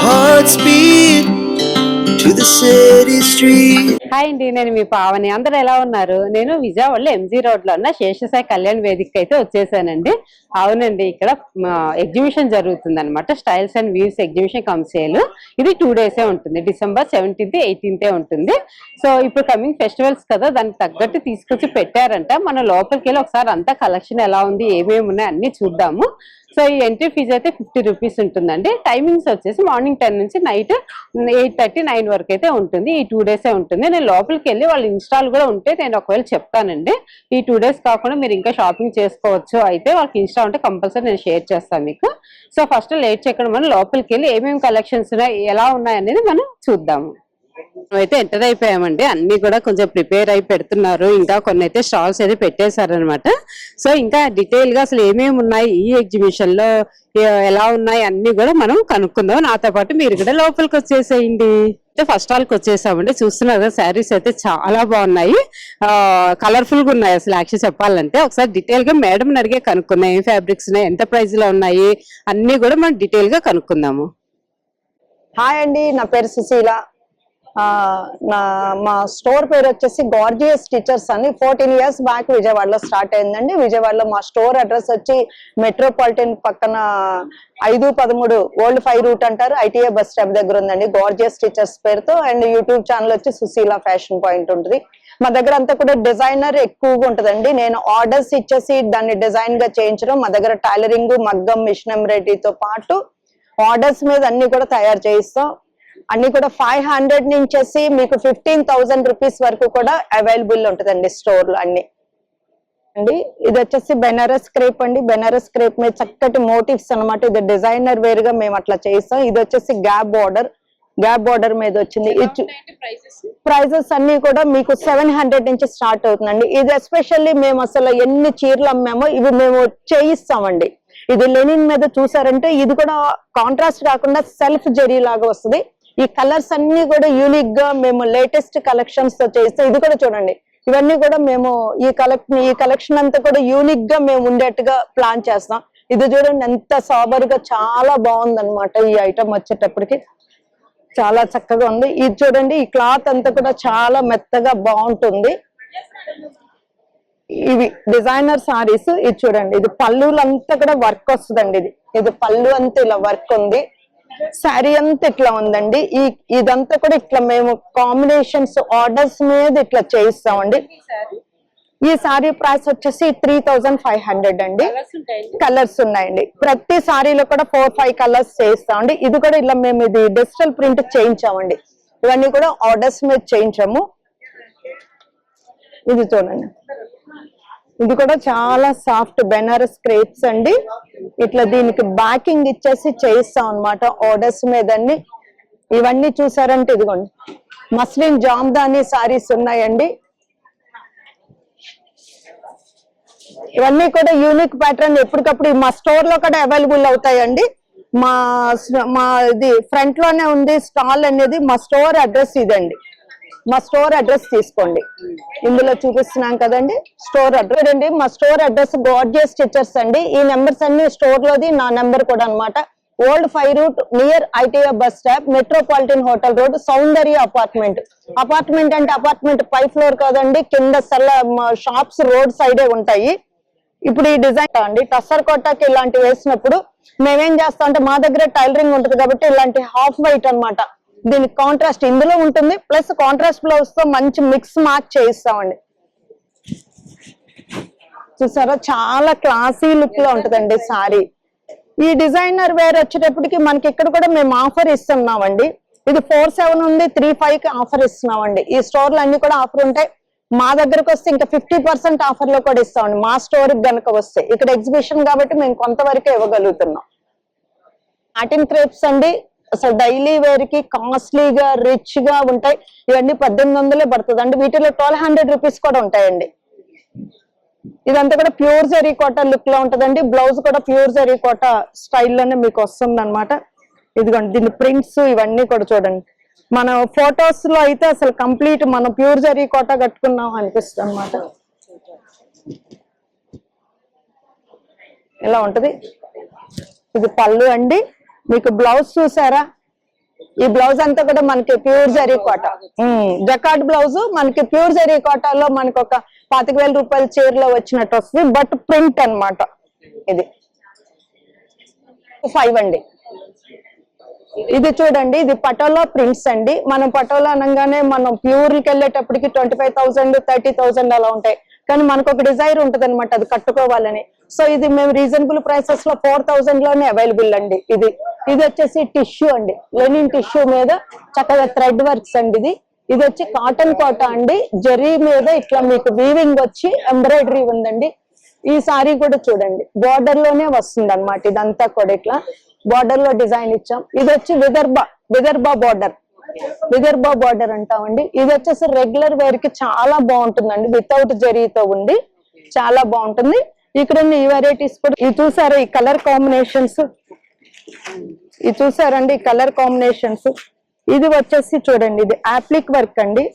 hearts beat to the city street. Hi అండి, నేను మీ పావని. అందరూ ఎలా ఉన్నారు? నేను విజయవాడలో ఎంజీ రోడ్ లో ఉన్న శేషసాయి కళ్యాణ్ వేదిక అయితే వచ్చేసానండి. అవునండి, ఇక్కడ ఎగ్జిబిషన్ జరుగుతుంది అనమాట. Styles and views exhibition come sale. ఇది 2 days ఉంటుంది. December 17th, 18th ఉంటుంది. సో ఇప్పుడు కమింగ్ ఫెస్టివల్స్ కదా, దానికి తగ్గట్టు తీసుకొచ్చి పెట్టారంట. మనం లోపలికి వెళ్ళి ఒకసారి అంతా కలెక్షన్ ఎలా ఉంది, ఏమేమి ఉన్నాయి అన్ని చూద్దాము. సో ఈ ఎంట్రీ ఫీజు అయితే 50 రూపీస్ ఉంటుందండి. టైమింగ్స్ వచ్చేసి మార్నింగ్ 10 నుంచి నైట్ 8:30, 9 వరకు అయితే ఉంటుంది. ఈ 2 days ఉంటుంది. నేను లోపలికి వెళ్ళి వాళ్ళు ఇన్స్టాల్ కూడా ఉంటే నేను ఒకవేళ చెప్తానండి. ఈ 2 days కాకుండా మీరు ఇంకా షాపింగ్ చేసుకోవచ్చు. అయితే వాళ్ళకి ఇన్స్టా ఉంటే కంపల్సరీ నేను షేర్ చేస్తాను మీకు. సో ఫస్ట్ లేట్ చేయకుండా మనం లోపలికి వెళ్ళి ఏమేమి కలెక్షన్స్ ఉన్నాయి, ఎలా ఉన్నాయి అనేది మనం చూద్దాము. అయితే ఎంటర్ అయిపోయామండి. అన్ని కూడా కొంచెం ప్రిపేర్ అయి పెడుతున్నారు. ఇంకా కొన్ని అయితే స్టాల్స్ అయితే పెట్టేశారనమాట. సో ఇంకా డీటెయిల్ గా అసలు ఏమేమి ఉన్నాయి ఈ ఎగ్జిబిషన్ లో, ఎలా ఉన్నాయి అన్ని కూడా మనం కనుక్కుందాం. నాతో పాటు మీరు కూడా లోపలికి వచ్చేసేయండి. ఫస్ట్ స్టాల్ కి వచ్చేసామండి. చూస్తున్నారు కదా, శారీస్ అయితే చాలా బాగున్నాయి, కలర్ఫుల్ గా ఉన్నాయి. అసలు యాక్చువల్ చెప్పాలంటే ఒకసారి డీటెయిల్ గా మేడం అడిగే కనుక్కుందాం. ఏం ఫ్యాబ్రిక్స్ ఉన్నాయి, ఎంత ప్రైస్ లో ఉన్నాయి అన్ని కూడా మనం డీటెయిల్ గా కనుక్కుందాము. హాయ్ అండి, నా పేరు సుశీల. మా స్టోర్ పేరు వచ్చేసి గార్జియస్ స్టిచర్స్ అని 14 years బ్యాక్ విజయవాడలో స్టార్ట్ అయిందండి. విజయవాడలో మా స్టోర్ అడ్రస్ వచ్చి మెట్రోపాలిటన్ పక్కన 513 ఓల్డ్ 5 రూట్ అంటారు, ఐటీఐ బస్ స్టాప్ దగ్గర ఉందండి గార్జియస్ స్టిచర్స్ పేరుతో. అండ్ యూట్యూబ్ ఛానల్ వచ్చి సుశీల ఫ్యాషన్ పాయింట్ ఉంటుంది. మా దగ్గర అంతా కూడా డిజైనర్ ఎక్కువగా ఉంటుందండి. నేను ఆర్డర్స్ ఇచ్చేసి దాన్ని డిజైన్ గా చేయించడం. మా దగ్గర టైలరింగ్, మగ్గం, మిషన్ ఎంబ్రాయిడరీతో పాటు ఆర్డర్స్ మీద అన్ని కూడా తయారు చేయిస్తాం. అన్ని కూడా 500 నుంచేసి మీకు 15,000 రూపీస్ వరకు కూడా అవైలబుల్ ఉంటుందండి స్టోర్ లో అన్ని అండి. ఇది వచ్చేసి బెనారస్ క్రేప్ అండి. బెనారస్ క్రేప్ మీద చక్కటి మోటివ్స్ అనమాట. ఇది డిజైనర్ వేర్ గా మేము అట్లా చేయిస్తాం. ఇది వచ్చేసి గ్యాప్ బార్డర్ మీద వచ్చింది. ప్రైజెస్ అన్ని కూడా మీకు 700 నుంచి స్టార్ట్ అవుతుందండి. ఇది ఎస్పెషల్లీ మేము అసలు ఎన్ని చీరలు అమ్మామో ఇవి మేము చేయిస్తామండి. ఇది లెనిన్ మీద చూసారంటే ఇది కూడా కాంట్రాస్ట్ కాకుండా సెల్ఫ్ జెరీ లాగా వస్తుంది. ఈ కలర్స్ అన్ని కూడా యూనిక్ గా మేము లేటెస్ట్ కలెక్షన్స్ తో చేస్తాం. ఇది కూడా చూడండి, ఇవన్నీ కూడా మేము ఈ కలెక్షన్ అంతా కూడా యూనిక్ గా మేము ఉండేట్టుగా ప్లాన్ చేస్తాం. ఇది చూడండి ఎంత సాబర్ గా చాలా బాగుంది అనమాట. ఈ ఐటమ్ వచ్చేటప్పటికి చాలా చక్కగా ఉంది. ఇది చూడండి, ఈ క్లాత్ అంతా కూడా చాలా మెత్తగా బాగుంటుంది. ఇవి డిజైనర్ సారీస్. ఇది చూడండి, ఇది పళ్ళులంతా కూడా వర్క్ వస్తుందండి. ఇది పళ్ళు అంతా ఇలా వర్క్ ఉంది. శారీ అంతా ఇట్లా ఉందండి. ఇదంతా కూడా ఇట్లా మేము కాంబినేషన్స్ ఆర్డర్స్ మీద ఇట్లా చేయిస్తామండి. ఈ శారీ ప్రైస్ వచ్చేసి 3,500 అండి. కలర్స్ ఉన్నాయండి. ప్రతి శారీలో కూడా 4-5 కలర్స్ చేయిస్తామండి. ఇది కూడా ఇలా మేము ఇది డిజిటల్ ప్రింట్ చేయించామండి. ఇవన్నీ కూడా ఆర్డర్స్ మీద చేయించాము. ఇది చూడండి, ఇది కూడా చాలా సాఫ్ట్ బెనారస్ క్రేప్స్ అండి. ఇట్లా దీనికి బ్యాకింగ్ ఇచ్చేసి చేయిస్తాం అనమాట ఆర్డర్స్ మీద. ఇవన్నీ చూసారంటే ఇదిగోండి మస్లిన్ జామ్దాని సారీస్ ఉన్నాయండి. ఇవన్నీ కూడా యూనిక్ ప్యాటర్న్. ఎప్పటికప్పుడు మా స్టోర్ లో కూడా అవైలబుల్ అవుతాయండి. మా ఇది ఫ్రంట్ లోనే ఉంది స్టాల్ అనేది. మా స్టోర్ అడ్రస్ ఇదండి. మా స్టోర్ అడ్రస్ తీసుకోండి, ఇందులో చూపిస్తున్నాం కదండి స్టోర్ అడ్రస్ అండి. మా స్టోర్ అడ్రస్ గార్జియస్ స్టిచర్స్ అండి. ఈ నెంబర్స్ అన్ని స్టోర్ లోది, నా నెంబర్ కూడా అనమాట. Old 5 route near ITI bus stop, metropolitan hotel road, Soundarya apartment. Apartment అంటే అపార్ట్మెంట్ 5th floor కాదండి, కింద షాప్స్ రోడ్ సైడే ఉంటాయి. ఇప్పుడు ఈ డిజైన్ అండి టస్సర్ కోటాకి ఇలాంటివి వేసినప్పుడు మేమేం చేస్తాం అంటే మా దగ్గర టైలరింగ్ ఉంటుంది కాబట్టి ఇలాంటి హాఫ్ వైట్ అనమాట. దీనికి కాంట్రాస్ట్ ఇందులో ఉంటుంది, ప్లస్ కాంట్రాస్ట్ బ్లౌజ్ తో మంచి మిక్స్ మార్క్ చేయిస్తామండి. చూసారా, చాలా క్లాసీ లుక్ లో ఉంటుందండి సారీ. ఈ డిజైనర్ వేర్ వచ్చేటప్పటికి మనకి ఇక్కడ కూడా మేము ఆఫర్ ఇస్తున్నామండి. ఇది 4,700 ఉంది, 3,500 ఆఫర్ ఇస్తున్నామండి. ఈ స్టోర్లు అన్ని కూడా ఆఫర్ ఉంటాయి. మా దగ్గరకు వస్తే ఇంకా 50% ఆఫర్ లో కూడా ఇస్తామండి. మా స్టోర్ గనక వస్తే ఇక్కడ ఎగ్జిబిషన్ కాబట్టి మేము కొంతవరకు ఇవ్వగలుగుతున్నాం. సాటిన్ క్రేప్స్ అండి. అసలు డైలీ వేర్ కి కాస్ట్లీగా రిచ్ గా ఉంటాయి. ఇవన్నీ 1800 పడుతుంది అండి. వీటిలో 1,200 రూపీస్ కూడా ఉంటాయండి. ఇదంతా కూడా ప్యూర్ జరీ కోట లుక్ లో ఉంటదండి. బ్లౌజ్ కూడా ప్యూర్ జరీ కోట స్టైల్లోనే మీకు వస్తుంది అనమాట. ఇదిగోండి దీని ప్రింట్స్ ఇవన్నీ కూడా చూడండి. మన ఫొటోస్ లో అయితే అసలు కంప్లీట్ మనం ప్యూర్ జరీ కోట కట్టుకున్నాం అనిపిస్తుంది అనమాట. ఇలా ఉంటది. ఇది పళ్ళు అండి. మీకు బ్లౌజ్ చూసారా, ఈ బ్లౌజ్ అంతా కూడా మనకి ప్యూర్ జరీ కోట, జకాట్ బ్లౌజ్ మనకి ప్యూర్ జరీ కోటాలో మనకి ఒక 25,000 రూపాయల చీరలో వచ్చినట్టు వస్తుంది. బట్ ప్రింట్ అన్నమాట. ఇది 5 అండి. ఇది చూడండి, ఇది పటోలా ప్రింట్స్ అండి. మనం పటోలా అనగానే మనం ప్యూర్కి వెళ్ళేటప్పటికి 25,000 30,000 అలా ఉంటాయి. కానీ మనకు ఒక డిజైర్ ఉంటది అనమాట, అది కట్టుకోవాలని. సో ఇది మేము రీజనబుల్ ప్రైసెస్ లో 4,000 లోనే అవైలబుల్ అండి. ఇది వచ్చేసి టిష్యూ అండి, లెనిన్ టిష్యూ మీద చక్కగా థ్రెడ్ వర్క్స్ అండి. ఇది వచ్చి కాటన్ కోట అండి, జరీ మీద ఇట్లా మీకు వీవింగ్ వచ్చి ఎంబ్రాయిడరీ ఉందండి. ఈ సారీ కూడా చూడండి బార్డర్ లోనే వస్తుంది అనమాట. ఇదంతా కూడా ఇట్లా బార్డర్ లో డిజైన్ ఇచ్చాం. ఇది వచ్చి విదర్భ బార్డర్ అంటామండి. ఇది వచ్చేసి రెగ్యులర్ వేర్ కి చాలా బాగుంటుందండి, వితౌట్ జరీతో ఉండి చాలా బాగుంటుంది. ఇక్కడ ఈ వెరైటీస్ కూడా ఇది చూసారా, ఈ కలర్ కాంబినేషన్స్ ఇది చూసారండి, ఈ కలర్ కాంబినేషన్స్. ఇది వచ్చేసి చూడండి, ఇది ఆప్లిక్ వర్క్ అండి,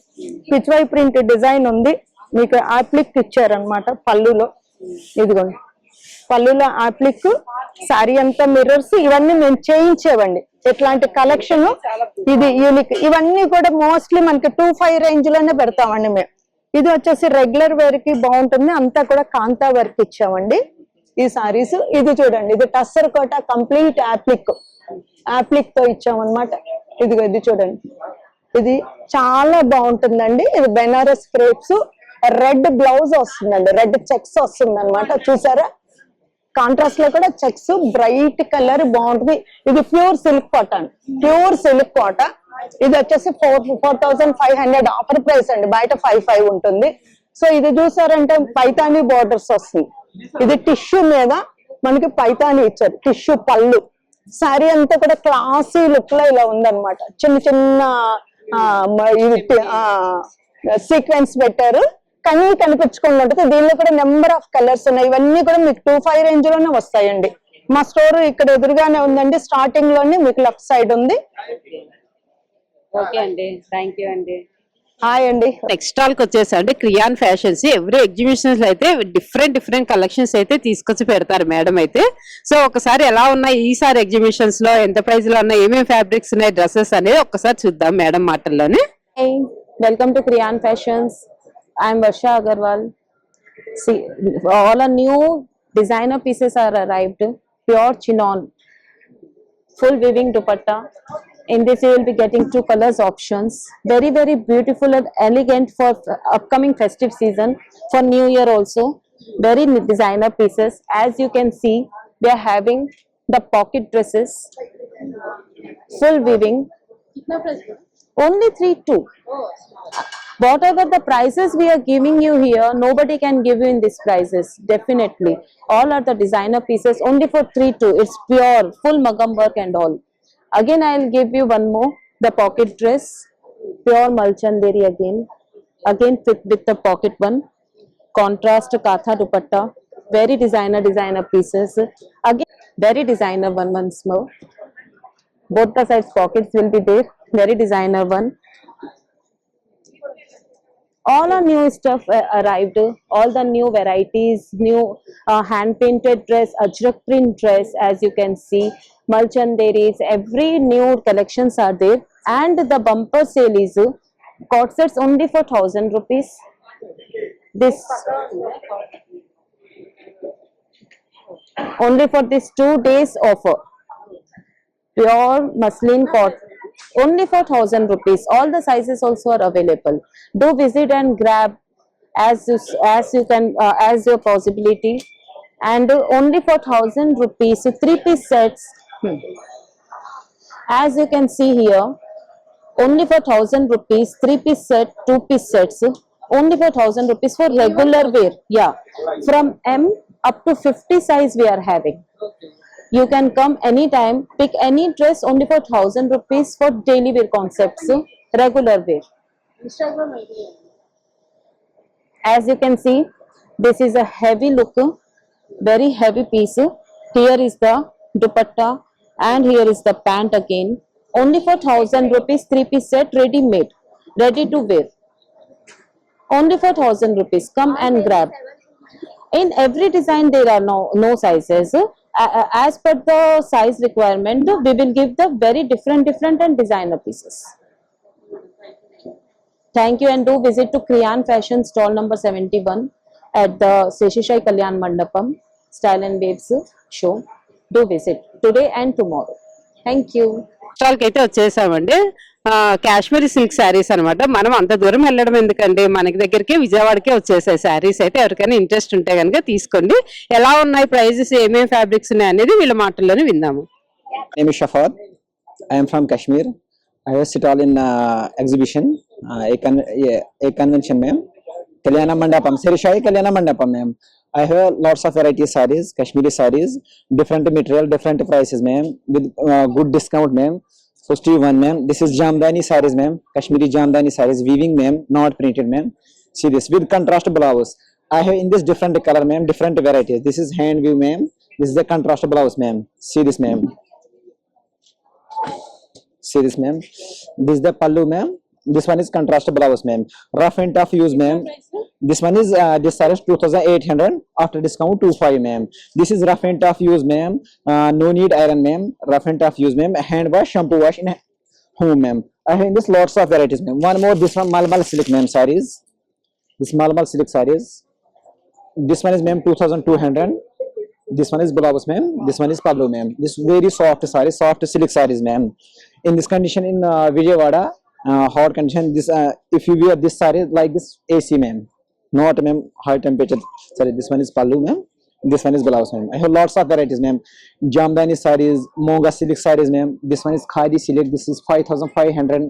పిచ్వై ప్రింట్ డిజైన్ ఉంది. మీకు ఆప్లిక్ ఇచ్చారనమాట పళ్ళులో. ఇదిగోండి పళ్ళులో ఆప్లిక్, సారీ అంతా మిర్రర్స్, ఇవన్నీ మేము చేయించేవండి. ఇట్లాంటి కలెక్షన్ ఇది యూనిక్. ఇవన్నీ కూడా మోస్ట్లీ మనకి 2,500 రేంజ్ లోనే పెడతామండి మేము. ఇది వచ్చేసి రెగ్యులర్ వేర్ కి బాగుంటుంది, అంతా కూడా కాంతా వర్క్ ఇచ్చామండి ఈ సారీస్. ఇది చూడండి, ఇది టస్సర్ కోట కంప్లీట్ ఆప్లిక్ తో ఇచ్చామన్నమాట. ఇది చూడండి, ఇది చాలా బాగుంటుందండి. ఇది బెనారస్ క్రేప్స్, రెడ్ బ్లౌజ్ వస్తుందండి, రెడ్ చెక్స్ వస్తుంది అనమాట. చూసారా, కాంట్రాస్ట్ లో కూడా చెక్స్, బ్రైట్ కలర్ బాగుంటుంది. ఇది ప్యూర్ సిల్క్ కోట. ఇది వచ్చేసి 4,500 ఆఫర్ ప్రైస్ అండి, బయట 5,500 ఉంటుంది. సో ఇది చూసారంటే పైతానీ బార్డర్స్ వస్తుంది. ఇది టిష్యూ మీద మనకి పైతానీ ఇచ్చారు, టిష్యూ పళ్ళు. శారీ అంతా కూడా క్లాసీ లుక్ లో ఇలా ఉందన్నమాట. చిన్న సీక్వెన్స్ పెట్టారు, కానీ కనిపించుకుని ఉంటుంది. దీనిలో కూడా నెంబర్ ఆఫ్ కలర్స్ ఉన్నాయి. ఇవన్నీ కూడా మీకు 2,500 రేంజ్ లోనే వస్తాయండి. మా స్టోర్ ఇక్కడ ఎదురుగానే ఉందండి, స్టార్టింగ్ లోనే మీకు లెఫ్ట్ సైడ్ ఉంది. ఓకే అండి, థ్యాంక్ యూ అండి. హాయ్ అండి. నెక్స్ట్ స్టాల్ కి వచ్చేసండి క్రియాన్ ఫ్యాషన్స్. ఎవ్రీ ఎగ్జిబిషన్స్ అయితే డిఫరెంట్ కలెక్షన్స్ అయితే తీసుకొచ్చి పెడతారు మేడం అయితే. సో ఒకసారి ఎలా ఉన్నాయి ఈసారి ఎగ్జిబిషన్స్ లో, ఎంత ప్రైస్ లో ఉన్నాయి, ఏమేమి ఫ్యాబ్రిక్స్ ఉన్నాయి, డ్రెస్సెస్ అనేది ఒక్కసారి చూద్దాం మేడం మాటల్లోనే. Welcome to Kriyan Fashions. I am Varsha Agarwal. See, all our new designer pieces are arrived. Pure chinon, full weaving dupatta. In this you will be getting 2 colors options. Very beautiful and elegant for upcoming festive season, for New Year also. Very designer pieces. As you can see, they are having the pocket dresses, full weaving. Only 3,200. Whatever the prices we are giving you here, nobody can give you in these prices. Definitely, all are the designer pieces. Only for 3,200. It's pure, full magam work and all. Again, I will give you one more. The pocket dress, pure malchanderi again with the pocket one. Contrast katha dupatta. Very designer pieces. Again, very designer one once more. Both the sides pockets will be there. Very designer one. All our new stuff arrived. All the new varieties, new hand painted dress, ajrak print dress, as you can see, malchanderis, every new collections are there. And the bumper sale is cord sets only for 1,000 rupees. This only for this 2 days offer. Pure muslin cotton, only for 1,000 rupees. All the sizes also are available. Do visit and grab as you can, as your possibility. And only for 1,000 rupees, 3-piece sets. As you can see here, only for 1,000 rupees, 3-piece set, 2-piece sets. Only for 1,000 rupees for regular wear. Yeah, from M up to 50 size we are having. You can come anytime, pick any dress only for 1,000 rupees for daily wear concepts, regular wear. As you can see, this is a heavy look, very heavy piece. Here is the dupatta and here is the pant again. Only for 1,000 rupees, 3-piece set, ready made, ready to wear. Only for 1,000 rupees. Come and grab. In every design there are no sizes. as per the size requirement, we will give the very different and designer pieces. Thank you, and do visit to Kriyan Fashion stall number 71 at the Seshishai Kalyan Mandapam Style and Waves show. Do visit today and tomorrow. Thank you. స్టాల్కి అయితే వచ్చేసామండి. Kashmiri silk saris అన్నమాట. మనం అంత దూరం వెళ్ళడం ఎందుకండి, మనకి దగ్గరికి విజయవాడకే వచ్చేసాయి శారీస్. అయితే ఎవరికైనా ఇంట్రెస్ట్ ఉంటే కనుక తీసుకోండి. ఎలా ఉన్నాయి ప్రైజెస్, ఏమేమి ఫ్యాబ్రిక్స్ ఉన్నాయి అనేది వీళ్ళ మాటల్లోనే విందాము. name is Shafat. I am from Kashmir. I have sit all in exhibition, a convention, ma'am. Kalyana Mandapam, Serishai Kalyana Mandapam, ma'am. I have lots of variety sarees, Kashmiri sarees, different material, different prices, ma'am, with good discount, ma'am. So Steve one, ma'am. This is Jamdani sarees, ma'am. Kashmiri Jamdani sarees, weaving, ma'am, not printed, ma'am. See this with contrast blouse. I have in this different color, ma'am, different varieties. This is hand weave, ma'am. This is the contrast blouse, ma'am. See this, ma'am. See this, ma'am. This is the pallu, ma'am. This one is contrast blouse, ma'am. Rough and tough use, ma'am. This one is this saree is 2,800 after discount 25, ma'am. This is rough and tough use, ma'am. No need iron, ma'am. Rough and tough use, ma'am. Hand wash, shampoo wash in home, ma'am. I have this lots of varieties, ma'am. One more, this one Malmal silk, ma'am, sarees. This Malmal silk sarees. This one is, ma'am, 2,200. This one is blouse, ma'am. This one is pallu, ma'am. This very soft saree, soft silk sarees, ma'am. In this condition in Vijayawada, hot condition, this if you wear this saree like this, AC, ma'am, not, ma'am, high temperature. Sorry, this one is pallu, ma'am. This one is blouse, ma'am. I have lots of varieties, ma'am. Jamdani sarees, Monga silk sarees, ma'am. This one is Khadi silk. This is 5,500.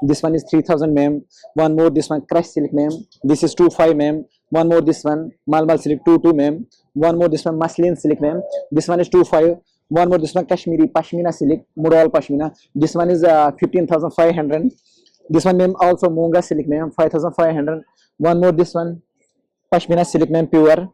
This one is 3,000, ma'am. One more, this one crush silk, ma'am. This is 2,500, ma'am. One more, this one Malmal silk, 2,200, ma'am. One more, this one muslin silk, ma'am. This one is 2,500. One more, this one Kashmiri Pashmina silk, Mudal Pashmina. This one is 15,500. This one, ma'am, also Monga silk, ma'am, 5,500. One more, this one Pashmina silk, ma'am, pure,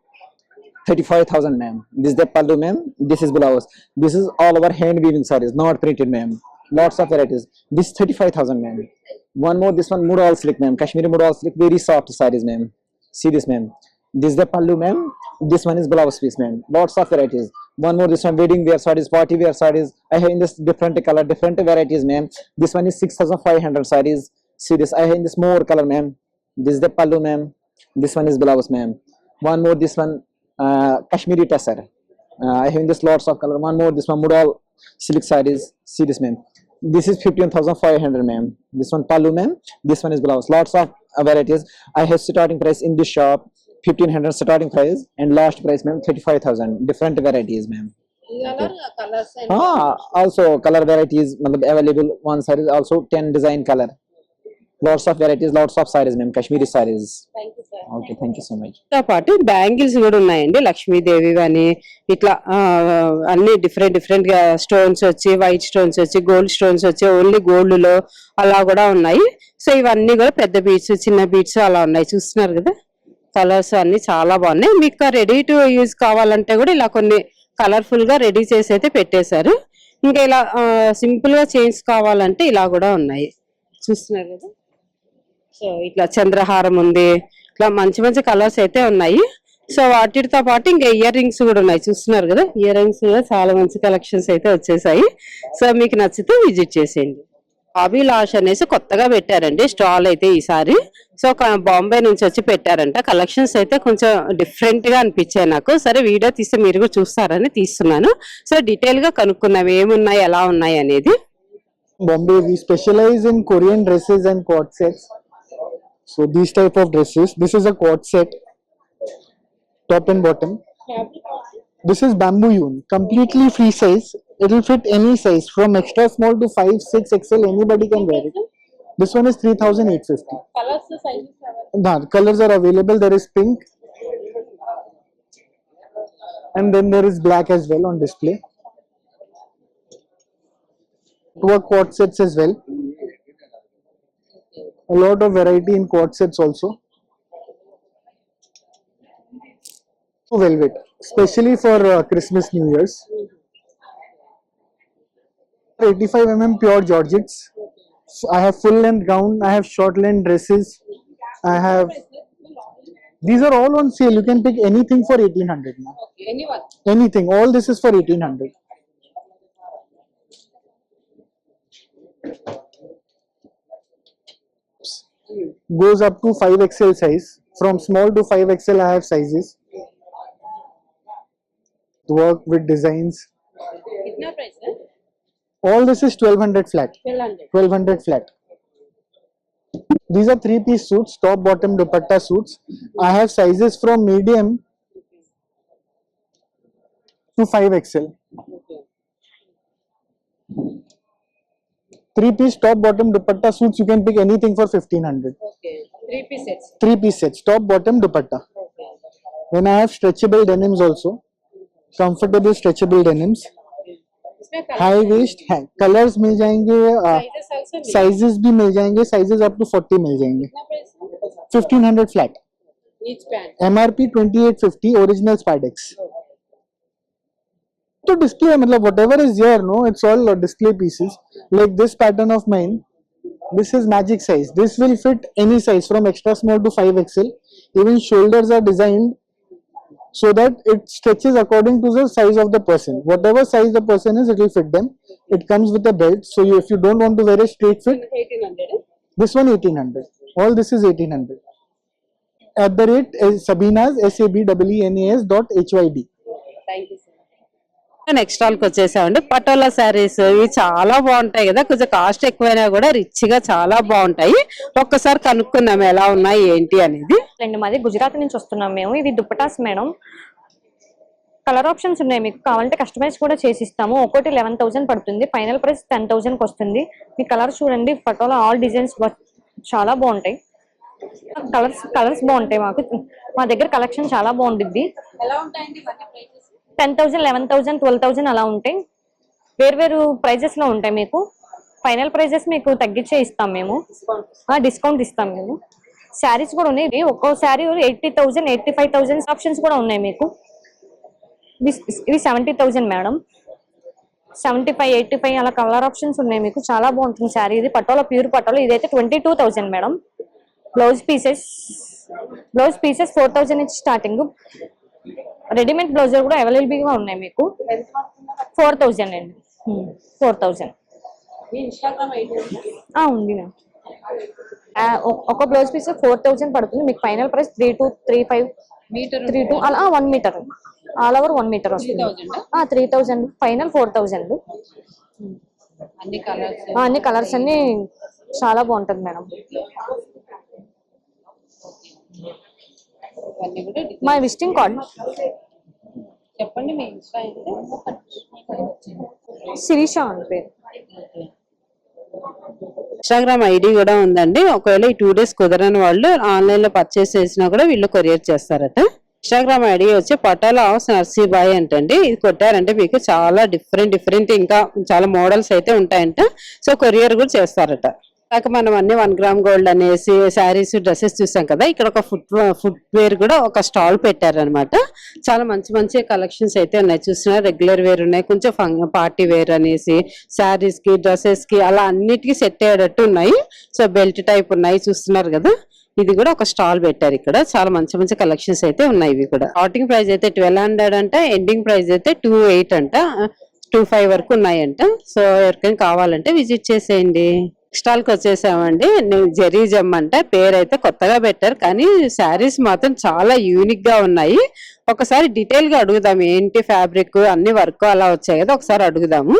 35,000, ma'am. This is the pallu, ma'am. This is blouse. This is all over hand weaving sarees, not printed, ma'am. Lots of varieties. This 35,000, ma'am. One more, this one Mudal silk, ma'am, Kashmiri Mudal silk, very soft sarees, ma'am. See this, ma'am. This is the pallu, ma'am. This one is blouse piece, ma'am. Lots of varieties. One more, this one wedding wear sarees, party wear sarees. I have in this different color, different varieties, ma'am. This one is 6,500 sarees. See this, I have in this more color, ma'am. This is the pallu, ma'am. This one is blouse, ma'am. One more, this one Kashmiri tussar. I have in this lots of color. One more, this one Mudal silk sarees. See this, ma'am. This is 15,500, ma'am. This one pallu, ma'am. This one is blouse. Lots of varieties. I have starting price in this shop 1,500 starting price, and last price, ma'am, 35,000. Different varieties, ma'am. Also color varieties available. One saree also 10 design color. Lots of varieties, lots of sarees, ma'am. Kashmiri sarees. Thank you, sir. Okay, thank you so much. తో పాటు bangles కూడా ఉన్నాయండి. లక్ష్మీదేవి అని ఇట్లా అన్ని different గా stones వచ్చి, white stones వచ్చి, గోల్డ్ స్టోన్స్ వచ్చి, ఓన్లీ గోల్డ్ లో అలా కూడా ఉన్నాయి. సో ఇవన్నీ కూడా పెద్ద బీడ్స్, చిన్న బీడ్స్ అలా ఉన్నాయి. చూస్తున్నారు కదా, కలర్స్ అన్ని చాలా బాగున్నాయి. మీకు రెడీ టు యూజ్ కావాలంటే కూడా ఇలా కొన్ని కలర్ఫుల్ గా రెడీ చేసి అయితే పెట్టేశారు. ఇంకా ఇలా సింపుల్ గా చైన్స్ కావాలంటే ఇలా కూడా ఉన్నాయి. చూస్తున్నారు కదా, సో ఇట్లా చంద్రహారం ఉంది. ఇట్లా మంచి మంచి కలర్స్ అయితే ఉన్నాయి. సో వాటితో పాటు ఇంకా ఇయర్ రింగ్స్ కూడా ఉన్నాయి. చూస్తున్నారు కదా, ఇయర్ రింగ్స్ కూడా చాలా మంచి కలెక్షన్స్ అయితే వచ్చేసాయి. సో మీకు నచ్చితే విజిట్ చేసేయండి. అభిలాష్ అనేసి కొత్తగా పెట్టారండి స్టాల్ అయితే ఈసారి. సో బాంబే నుంచి వచ్చి పెట్టారంట. కలెక్షన్స్ అయితే కొంచెం డిఫరెంట్ గా అనిపించాయి నాకు. సరే వీడియో తీస్తే మీరు కూడా చూస్తారని తీస్తున్నాను. సో డీటెయిల్ గా కనుక్కున్నాం ఏమున్నాయి, ఎలా ఉన్నాయి అనేది. Bombay, we specialize in Korean dresses and quad sets. So these type of dresses. This is a quad set, top and bottom. This is bamboo yun, completely free size. It will fit any size from extra small to 5, 6 XL. Anybody can wear it. This one is 3,850. The colors are available. There is pink, and then there is black as well on display. Quad sets as well. A lot of variety in quad sets also. Velvet, especially for Christmas, New Year's. 85 mm pure Georgettes. So I have full length gown. I have short length dresses. I have These are all on sale. You can pick anything for 1800 now. Okay, anyone. Anything. All this is for 1800. Goes up to 5XL size. From small to 5XL I have sizes. Work with designs. कितना price है? All this is 1200 flat. 1200. 1200 flat. These are 3-piece suits, top, bottom, dupatta suits. I have sizes from medium to 5XL. 3-piece top, bottom, dupatta suits. You can pick anything for 1500. Okay, 3 pieces. 3-piece sets, top, bottom, dupatta. Okay. Then I have stretchable denims also. Comfortable stretchable denims. इसमें High waist, colors मिल जाएंगे, sizes also मिल sizes भी मिल जाएंगे, sizes up to 40 मिल जाएंगे. कितना price है? 1500 flat. Each pant. MRP 2850, original Spardex. तो display मतलब whatever is here, no, it's all display pieces. Like this pattern of mine, this is magic size. This will fit any size from extra small to 5XL. Even shoulders are designed so that it stretches according to the size of the person. Whatever size the person is, it will fit them. It comes with a belt. So if you don't want to wear a straight fit, 1800. this one 1800. All this is 1800. At the rate Sabina's SABEENAS.HYD. Thank you, sir. Next స్టాల్కి వచ్చేసామండి. పటోలా శారీస్ ఇవి చాలా బాగుంటాయి కదా, కొంచెం cost ఎక్కువైనా కూడా rich గా చాలా బాగుంటాయి. ఒక్కసారి కనుక్కుందాం ఎలా ఉన్నాయి ఏంటి అనేది. అండి మాది గుజరాత్ నుంచి వస్తున్నాం మేము. ఇవి దుప్పటాస్ మేడం. కలర్ ఆప్షన్స్ ఉన్నాయి, మీకు కావాలంటే కస్టమైజ్ కూడా చేసిస్తాము. ఒకటి 11,000 పడుతుంది, ఫైనల్ ప్రైస్ 10,000 వస్తుంది. మీ కలర్ చూడండి, పటోలా ఆల్ డిజైన్స్ చాలా బాగుంటాయి. కలర్స్ బాగుంటాయి. మా దగ్గర కలెక్షన్ చాలా బాగుంటుంది. ఎలా ఉంటాయండి 10,000, 11,000, 12,000 అలా ఉంటాయి. వేరు ప్రైజెస్ లో ఉంటాయి. మీకు ఫైనల్ ప్రైజెస్ మీకు తగ్గించే ఇస్తాం మేము, డిస్కౌంట్ ఇస్తాం మేము. శారీస్ కూడా ఉన్నాయి. ఒక్కో శారీ 80,000, 85,000 ఆప్షన్స్ కూడా ఉన్నాయి మీకు. ఇవి 70,000 మేడం. 75, 85 అలా కలర్ ఆప్షన్స్ ఉన్నాయి మీకు. చాలా బాగుంటుంది శారీ. ఇది పటోలా, ప్యూర్ పటోలా. ఇదైతే 22,000 మేడం. బ్లౌజ్ పీసెస్ 4,000 నుంచి స్టార్టింగ్. రెడీమేడ్ బ్లౌజర్ కూడా అవైలబుల్గా ఉన్నాయి మీకు. 4,000 అండి. 4,000 ఉంది మ్యామ్. ఒక బ్లౌజ్ పీస్ 4,000 పడుతుంది. మీకు ఫైనల్ ప్రైస్ 3,235 3,2 అలా 1 మీటర్ ఆల్ ఓవర్ 1 మీటర్ వస్తుంది. 3,000 ఫైనల్ 4,000. అన్ని కలర్స్ అన్ని చాలా బాగుంటుంది మేడం. మా విజిటింగ్ కార్డ్ చెప్పండి. మీ శిరీష అని పేరు. ఇన్స్టాగ్రామ్ ఐడి కూడా ఉందండి. ఒకవేళ ఈ 2 days కుదరని వాళ్ళు ఆన్లైన్ లో పర్చేస్ చేసినా కూడా వీళ్ళు కొరియర్ చేస్తారట. ఇన్స్టాగ్రామ్ ఐడి వచ్చి పటోలా హౌస్ నర్సీబాయ్ అంటండి. ఇది కొట్టారంటే మీకు చాలా డిఫరెంట్ ఇంకా చాలా మోడల్స్ అయితే ఉంటాయంట. సో కొరియర్ కూడా చేస్తారట. కాక మనం అన్ని 1 gram గోల్డ్ అనేసి శారీస్, డ్రెస్సెస్ చూసాం కదా. ఇక్కడ ఒక ఫుట్ వేర్ కూడా ఒక స్టాల్ పెట్టారనమాట. చాలా మంచి కలెక్షన్స్ అయితే ఉన్నాయి. చూసినా రెగ్యులర్ వేర్ ఉన్నాయి, కొంచెం పార్టీ వేర్ అనేసి శారీస్ కి, డ్రెస్సెస్ కి అలా అన్నిటికీ సెట్ అయ్యేటట్టు ఉన్నాయి. సో బెల్ట్ టైప్ ఉన్నాయి, చూస్తున్నారు కదా. ఇది కూడా ఒక స్టాల్ పెట్టారు ఇక్కడ. చాలా మంచి కలెక్షన్స్ అయితే ఉన్నాయి. ఇవి కూడా స్టార్టింగ్ ప్రైస్ అయితే 1,200 అంట, ఎండింగ్ ప్రైస్ అయితే 2,800 అంట, 2,500 వరకు ఉన్నాయంట. సో ఎవరికైనా కావాలంటే విజిట్ చేసేయండి. స్టాల్ కి వచ్చేసామండి. జెరీ జమ్ అంటే పేరు అయితే కొత్తగా పెట్టారు, కానీ శారీస్ మాత్రం చాలా యూనిక్ గా ఉన్నాయి. ఒకసారి డీటెయిల్ గా అడుగుదాం, ఏంటి ఫ్యాబ్రిక్ అన్ని వర్క్ అలా వచ్చాయి కదా, ఒకసారి అడుగుదాము.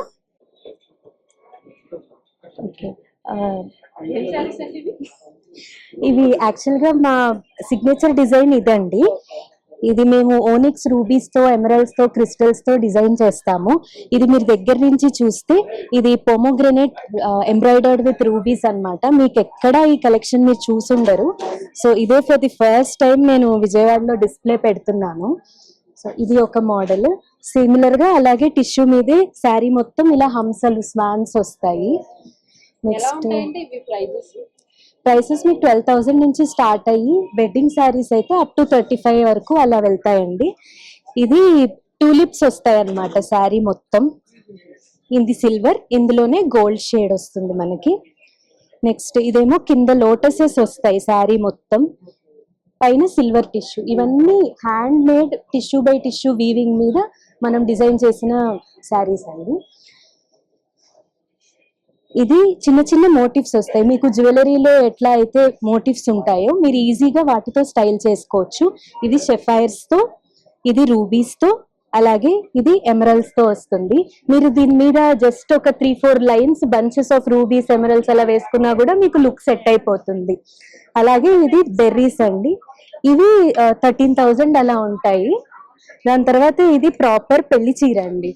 ఇవి యాక్చువల్ గా మా సిగ్నేచర్ డిజైన్ ఇదండి. ఇది మేము ఓనిక్స్ రూబీస్ తో, ఎమరల్డ్స్ తో, క్రిస్టల్స్ తో డిజైన్ చేస్తాము. ఇది మీరు దగ్గర నుంచి చూస్తే ఇది పొమోగ్రెనేట్ ఎంబ్రాయిడర్డ్ విత్ రూబీస్ అన్నమాట. మీకు ఎక్కడ ఈ కలెక్షన్ మీరు చూసుండరు. సో ఇదే ఫర్ ది ఫస్ట్ టైం నేను విజయవాడలో డిస్ప్లే పెడుతున్నాను. సో ఇది ఒక మోడల్. సిమిలర్ గా అలాగే టిష్యూ మీదే శారీ మొత్తం ఇలా హంసలు, స్వాన్స్ వస్తాయి. నెక్స్ట్ ప్రైసెస్ మీకు 12,000 నుంచి స్టార్ట్ అయ్యి వెడ్డింగ్ శారీస్ అయితే అప్ టు 35 వరకు అలా వెళ్తాయండి. ఇది టూలిప్స్ వస్తాయి అన్నమాట శారీ మొత్తం. ఇది సిల్వర్, ఇందులోనే గోల్డ్ షేడ్ వస్తుంది మనకి. నెక్స్ట్ ఇదేమో కింద లోటసెస్ వస్తాయి శారీ మొత్తం. పైన సిల్వర్ టిష్యూ. ఇవన్నీ hand made tissue by tissue weaving మీద మనం డిజైన్ చేసిన శారీస్ అండి. ఇది చిన్న చిన్న మోటివ్స్ వస్తాయి. మీకు జ్యువెలరీలో ఎట్లా అయితే మోటివ్స్ ఉంటాయో మీరు ఈజీగా వాటితో స్టైల్ చేసుకోవచ్చు. ఇది షెఫైర్స్ తో, ఇది రూబీస్ తో, అలాగే ఇది ఎమరల్స్ తో వస్తుంది. మీరు దీని మీద జస్ట్ ఒక 3-4 lines bunches of rubies emeralds అలా వేసుకున్నా కూడా మీకు లుక్ సెట్ అయిపోతుంది. అలాగే ఇది బెర్రీస్ అండి. ఇవి 13,000 అలా ఉంటాయి. దాని తర్వాత ఇది ప్రాపర్ పెళ్లి చీర అండి,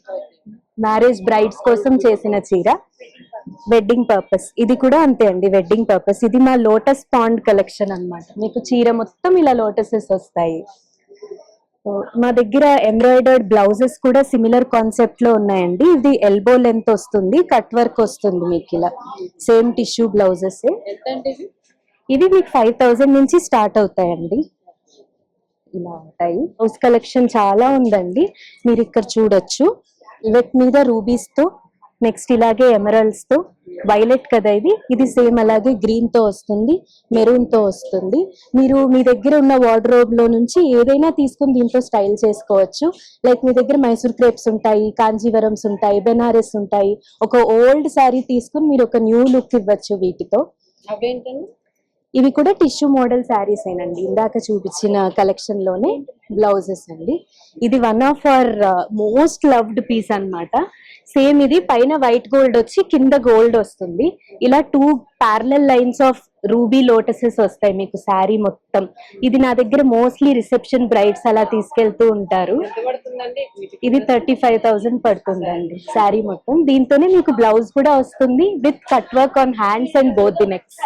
మ్యారేజ్ బ్రైడ్స్ కోసం చేసిన చీర, వెడ్డింగ్ పర్పస్. ఇది కూడా అంతే అండి, వెడ్డింగ్ పర్పస్. ఇది మా లోటస్ పాండ్ కలెక్షన్ అన్నమాట. మీకు చీర మొత్తం ఇలా లోటసెస్ వస్తాయి. మా దగ్గర ఎంబ్రాయిడర్డ్ బ్లౌజెస్ కూడా సిమిలర్ కాన్సెప్ట్ లో ఉన్నాయండి. ఇది ఎల్బో లెంత్ వస్తుంది, కట్ వర్క్ వస్తుంది మీకు ఇలా సేమ్ టిష్యూ బ్లౌజెస్. ఇవి మీకు 5,000 నుంచి స్టార్ట్ అవుతాయండి. ఇలా ఉంటాయి. హౌస్ కలెక్షన్ చాలా ఉందండి, మీరు ఇక్కడ చూడొచ్చు. వెట్ మీద రూబీస్ తో, నెక్స్ట్ ఇలాగే ఎమరల్డ్స్ తో, వైలెట్ కదా ఇది సేమ్ అలాగే గ్రీన్ తో వస్తుంది, మెరూన్ తో వస్తుంది. మీరు మీ దగ్గర ఉన్న వార్డ్రోబ్ లో నుంచి ఏదైనా తీసుకుని దీంట్లో స్టైల్ చేసుకోవచ్చు. లైక్ మీ దగ్గర మైసూర్ క్రేప్స్ ఉంటాయి, కాంజీవరమ్స్ ఉంటాయి, బెనారస్ ఉంటాయి. ఒక ఓల్డ్ శారీ తీసుకుని మీరు ఒక న్యూ లుక్ ఇవ్వచ్చు వీటితో. ఇవి కూడా టిష్యూ మోడల్ శారీస్ ఏనండి, ఇందాక చూపించిన కలెక్షన్ లోనే బ్లౌజెస్ అండి. ఇది one of our most loved piece అన్నమాట. సేమ్ ఇది పైన వైట్ గోల్డ్ వచ్చి కింద గోల్డ్ వస్తుంది. ఇలా 2 parallel lines of ruby lotuses వస్తాయి మీకు శారీ మొత్తం. ఇది నా దగ్గర మోస్ట్లీ రిసెప్షన్ బ్రైడ్స్ అలా తీసుకెళ్తూ ఉంటారు. ఇది 35,000 పడుతుందండి శారీ మొత్తం. దీంతోనే మీకు బ్లౌజ్ కూడా వస్తుంది with cut work on hands and both the necks.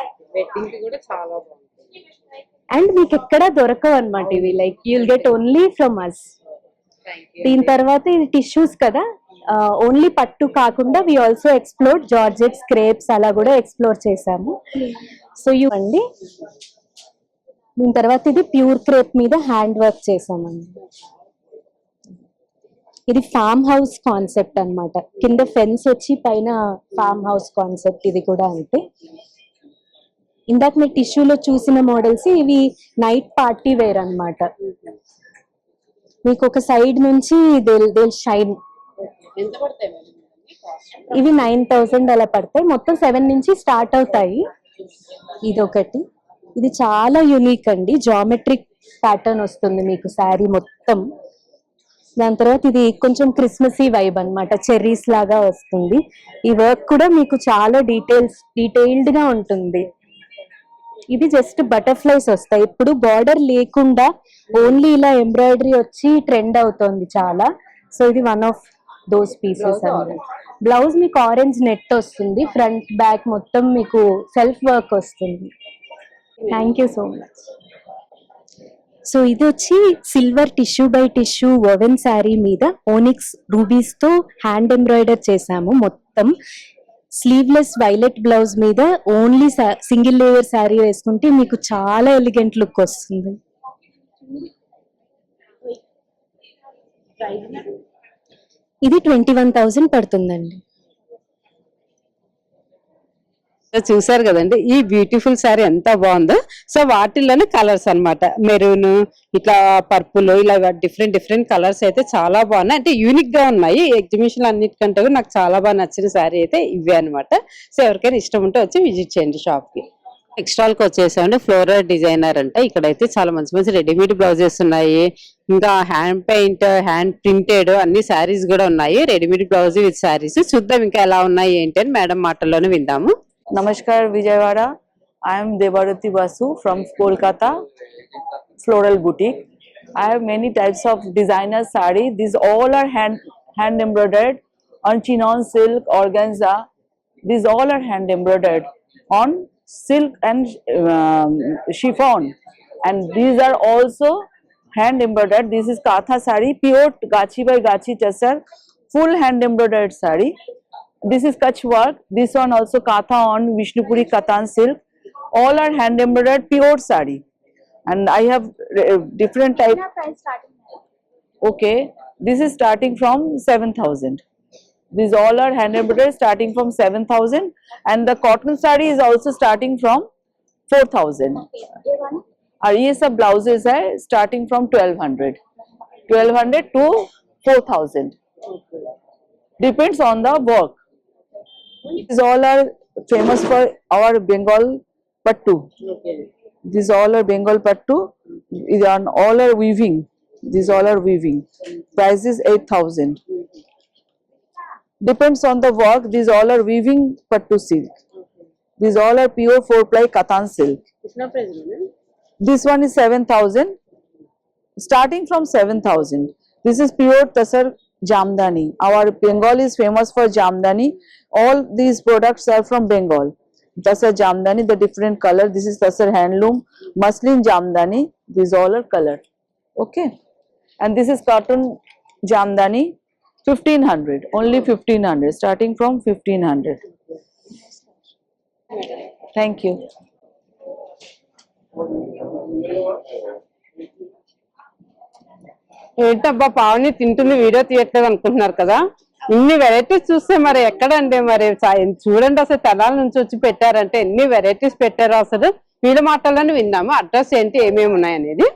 And మీకు ఎక్కడా దొరకవు అనమాట ఇవి, like you'll get only from us. దీని తర్వాత ఇది టిష్యూస్ కదా, ఓన్లీ పట్టు కాకుండా we also explore georgette crepes అలా కూడా ఎక్స్ప్లోర్ చేసాము. సో ఇవ్వండి. దీని తర్వాత ఇది ప్యూర్ క్రేప్ మీద హ్యాండ్ వర్క్ చేసామండి. ఇది ఫార్మ్ హౌస్ కాన్సెప్ట్ అన్నమాట, కింద ఫెన్స్ వచ్చి పైన ఫార్మ్ హౌస్ కాన్సెప్ట్. ఇది కూడా అంతే. ఇందాక మీరు టిష్యూలో చూసిన మోడల్స్ ఇవి నైట్ పార్టీ వేర్ అన్నమాట. మీకు ఒక సైడ్ నుంచి దే షైన్. ఇవి 9,000 అలా పడతాయి. మొత్తం 7 నుంచి స్టార్ట్ అవుతాయి. ఇది ఒకటి, ఇది చాలా యూనిక్ అండి, జామెట్రిక్ ప్యాటర్న్ వస్తుంది మీకు శారీ మొత్తం. దాని తర్వాత ఇది కొంచెం క్రిస్మసీ వైబ్ అన్నమాట, చెర్రీస్ లాగా వస్తుంది. ఈ వర్క్ కూడా మీకు చాలా డీటెయిల్డ్ గా ఉంటుంది. ఇది జస్ట్ బటర్ఫ్లైస్ వస్తాయి. ఇప్పుడు బార్డర్ లేకుండా ఓన్లీ ఇలా ఎంబ్రాయిడరీ వచ్చి ట్రెండ్ అవుతోంది చాలా. సో ఇది వన్ ఆఫ్ దోస్ పీసెస్ అండి. బ్లౌజ్ మీకు ఆరెంజ్ నెట్ వస్తుంది, ఫ్రంట్ బ్యాక్ మొత్తం మీకు సెల్ఫ్ వర్క్ వస్తుంది. Thank you so much. So ఇది వచ్చి silver tissue by tissue woven sari మీద ఓనిక్స్ రూబీస్ తో హ్యాండ్ ఎంబ్రాయిడర్ చేసాము మొత్తం. స్లీవ్లెస్ వైలెట్ బ్లౌజ్ మీద ఓన్లీ సింగిల్ లేయర్ శారీ వేసుకుంటే మీకు చాలా ఎలిగెంట్ లుక్ వస్తుంది. ఇది 21,000 పడుతుందండి. చూసారు కదండి ఈ బ్యూటిఫుల్ శారీ ఎంత బాగుందో. సో వాటిల్లోనే కలర్స్ అన్నమాట, మెరూన్, ఇట్లా పర్పుల్, ఇలా డిఫరెంట్ కలర్స్ అయితే చాలా బాగున్నాయి. అంటే యూనిక్ గా ఉన్నాయి. ఎగ్జిబిషన్ అన్నిటికంటే కూడా నాకు చాలా బాగా నచ్చిన శారీ అయితే ఇవే అనమాట. సో ఎవరికైనా ఇష్టం ఉంటే వచ్చి విజిట్ చేయండి షాప్ కి. నెక్స్ట్ స్టాల్ కి వచ్చేసామండి ఫ్లోరల్ డిజైనర్ అంటే. ఇక్కడైతే చాలా మంచి రెడీమేడ్ బ్లౌజెస్ ఉన్నాయి, ఇంకా హ్యాండ్ పెయింట్, హ్యాండ్ ప్రింటెడ్ అన్ని శారీస్ కూడా ఉన్నాయి. Readymade blouse with saris. చూద్దాం ఇంకా ఎలా ఉన్నాయి ఏంటి అని మేడం మాటల్లోనే విందాము. Namaskar Vijayawada. I am Devaruti Basu from Kolkata Floral Boutique. I have many types of designer sari. These all are hand embroidered on chinon silk, organza. These all are hand embroidered on silk and chiffon. And these are also hand embroidered. This is Katha sari, pure Gachi by Gachi Chasar, full hand embroidered sari. This is Kutch work. This one also Katha on Vishnupuri Katan silk. All are hand embroidered pure sari. And I have different type. Okay, this is starting from 7,000. These all are hand embroidered starting from 7,000. And the cotton sari is also starting from 4,000. और ये सब blouses है starting from 1200 to 4000, depends on the work. These all are famous for our Bengal pattu. These all are Bengal pattu. These are all are weaving. These all are weaving. Price is 8,000. Depends on the work. These all are weaving pattu silk. These all are pure 4-ply katan silk. This one is 7,000. Starting from 7,000. This is pure Tasar Jamdani. Our Bengal is famous for Jamdani. All these products are from Bengal. Tasar Jamdani, the different color. This is Tasar handloom, muslin Jamdani. These all are color. Okay. And this is cotton Jamdani, 1500. Only 1500. Starting from 1500. Thank you. ఏంటబ్బా పావని తింటుంది video తీయట్లేదు అనుకుంటున్నారు కదా, ఇన్ని varieties చూస్తే మరి ఎక్కడండి మరి చూడండి అసలు తెనాల నుంచి వచ్చి పెట్టారంటే ఎన్ని వెరైటీస్ పెట్టారు. అసలు వీళ్ళ మాటల్లోనే విందాము అడ్రస్ ఏంటి ఏమేమి ఉన్నాయనేది.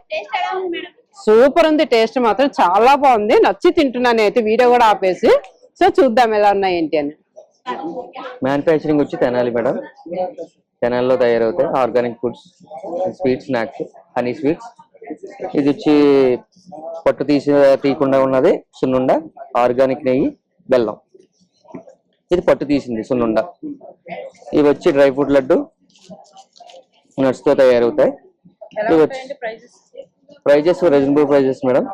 సూపర్ ఉంది, టేస్ట్ మాత్రం చాలా బాగుంది, నచ్చి తింటున్నాను అయితే వీడియో కూడా ఆపేసి. సో చూద్దాం ఎలా ఉన్నాయి ఏంటి అని. మ్యానుఫ్యాక్చరింగ్ వచ్చి తెనాలి మేడం, తెనాలిలో తయారవుతాయి organic foods, sweet snacks, honey sweets. ఇది వచ్చి పట్టు తీయకుండా ఉన్నది సున్నుండ, ఆర్గానిక్ నెయ్యి, బెల్లం. ఇది పట్టు తీసింది సున్నుండ. ఇవి వచ్చి డ్రై ఫ్రూట్ లడ్డు, నట్స్ తో తయారవుతాయి. ఇవి వచ్చి ప్రైజెస్ రీజనబుల్ ప్రైజెస్ మేడం.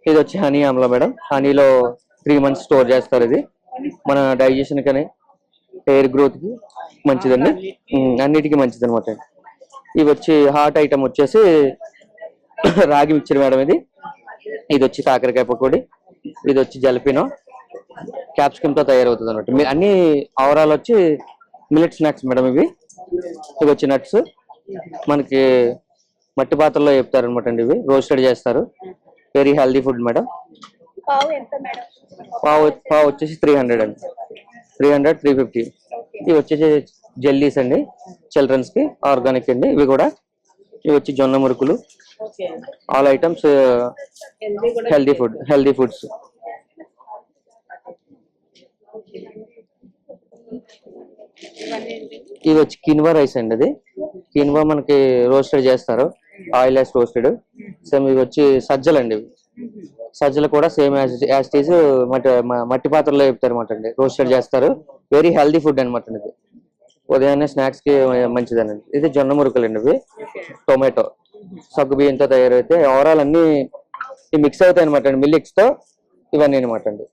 ఇది వచ్చి హనీ ఆమ్లా మేడం, హనీలో 3 months స్టోర్ చేస్తారు. ఇది మన డైజెషన్ కానీ హెయిర్ గ్రోత్ కి మంచిదండి, అన్నిటికీ మంచిది అనమాట. ఇవి వచ్చి హాట్ ఐటమ్ వచ్చేసి రాగి మిక్చర్ మేడం. ఇది వచ్చి కాకరకాయ పకోడీ, ఇది వచ్చి జలపినో క్యాప్సికమ్ తో తయారవుతుంది అనమాట. అన్ని ఓవరాల్ వచ్చి మిల్లెట్ స్నాక్స్ మేడం. ఇవి వచ్చి నట్స్ మనకి మట్టి పాత్రలో చెప్తారు అనమాట అండి. ఇవి రోస్టెడ్ చేస్తారు, వెరీ హెల్దీ ఫుడ్ మేడం. పావు వచ్చేసి 300 అండి, 300, 350. ఇవి వచ్చేసి జెల్లీస్ అండి, చిల్డ్రన్స్ కి ఆర్గానిక్ అండి. ఇవి కూడా ఇవి వచ్చి జొన్న మురుకులు, ఆల్ ఐటమ్స్ హెల్దీ ఫుడ్స్. ఇవి వచ్చి కిన్వా రైస్ అండి. అది కిన్వా మనకి రోస్టెడ్ చేస్తారు, ఆయిల్ యాస్ రోస్టెడ్. సేమ్ ఇవి వచ్చి సజ్జలు అండి. సజ్జలు కూడా సేమ్ యాజ్ టీజ్ మట్టి పాత్రలో చెప్తారు అనమాట అండి, రోస్టెడ్ చేస్తారు. వెరీ హెల్దీ ఫుడ్ అనమాట ఇది, ఉదయాన్నే స్నాక్స్ కి మంచిదనండి. ఇది జొన్న మురుకులు అండి. ఇవి టొమాటో సగ్గు బియ్యంతో తయారైతే ఓవరాల్ అన్ని మిక్స్ అవుతాయి అనమాట అండి, మిల్లిక్స్ తో ఇవన్నీ అనమాట అండి.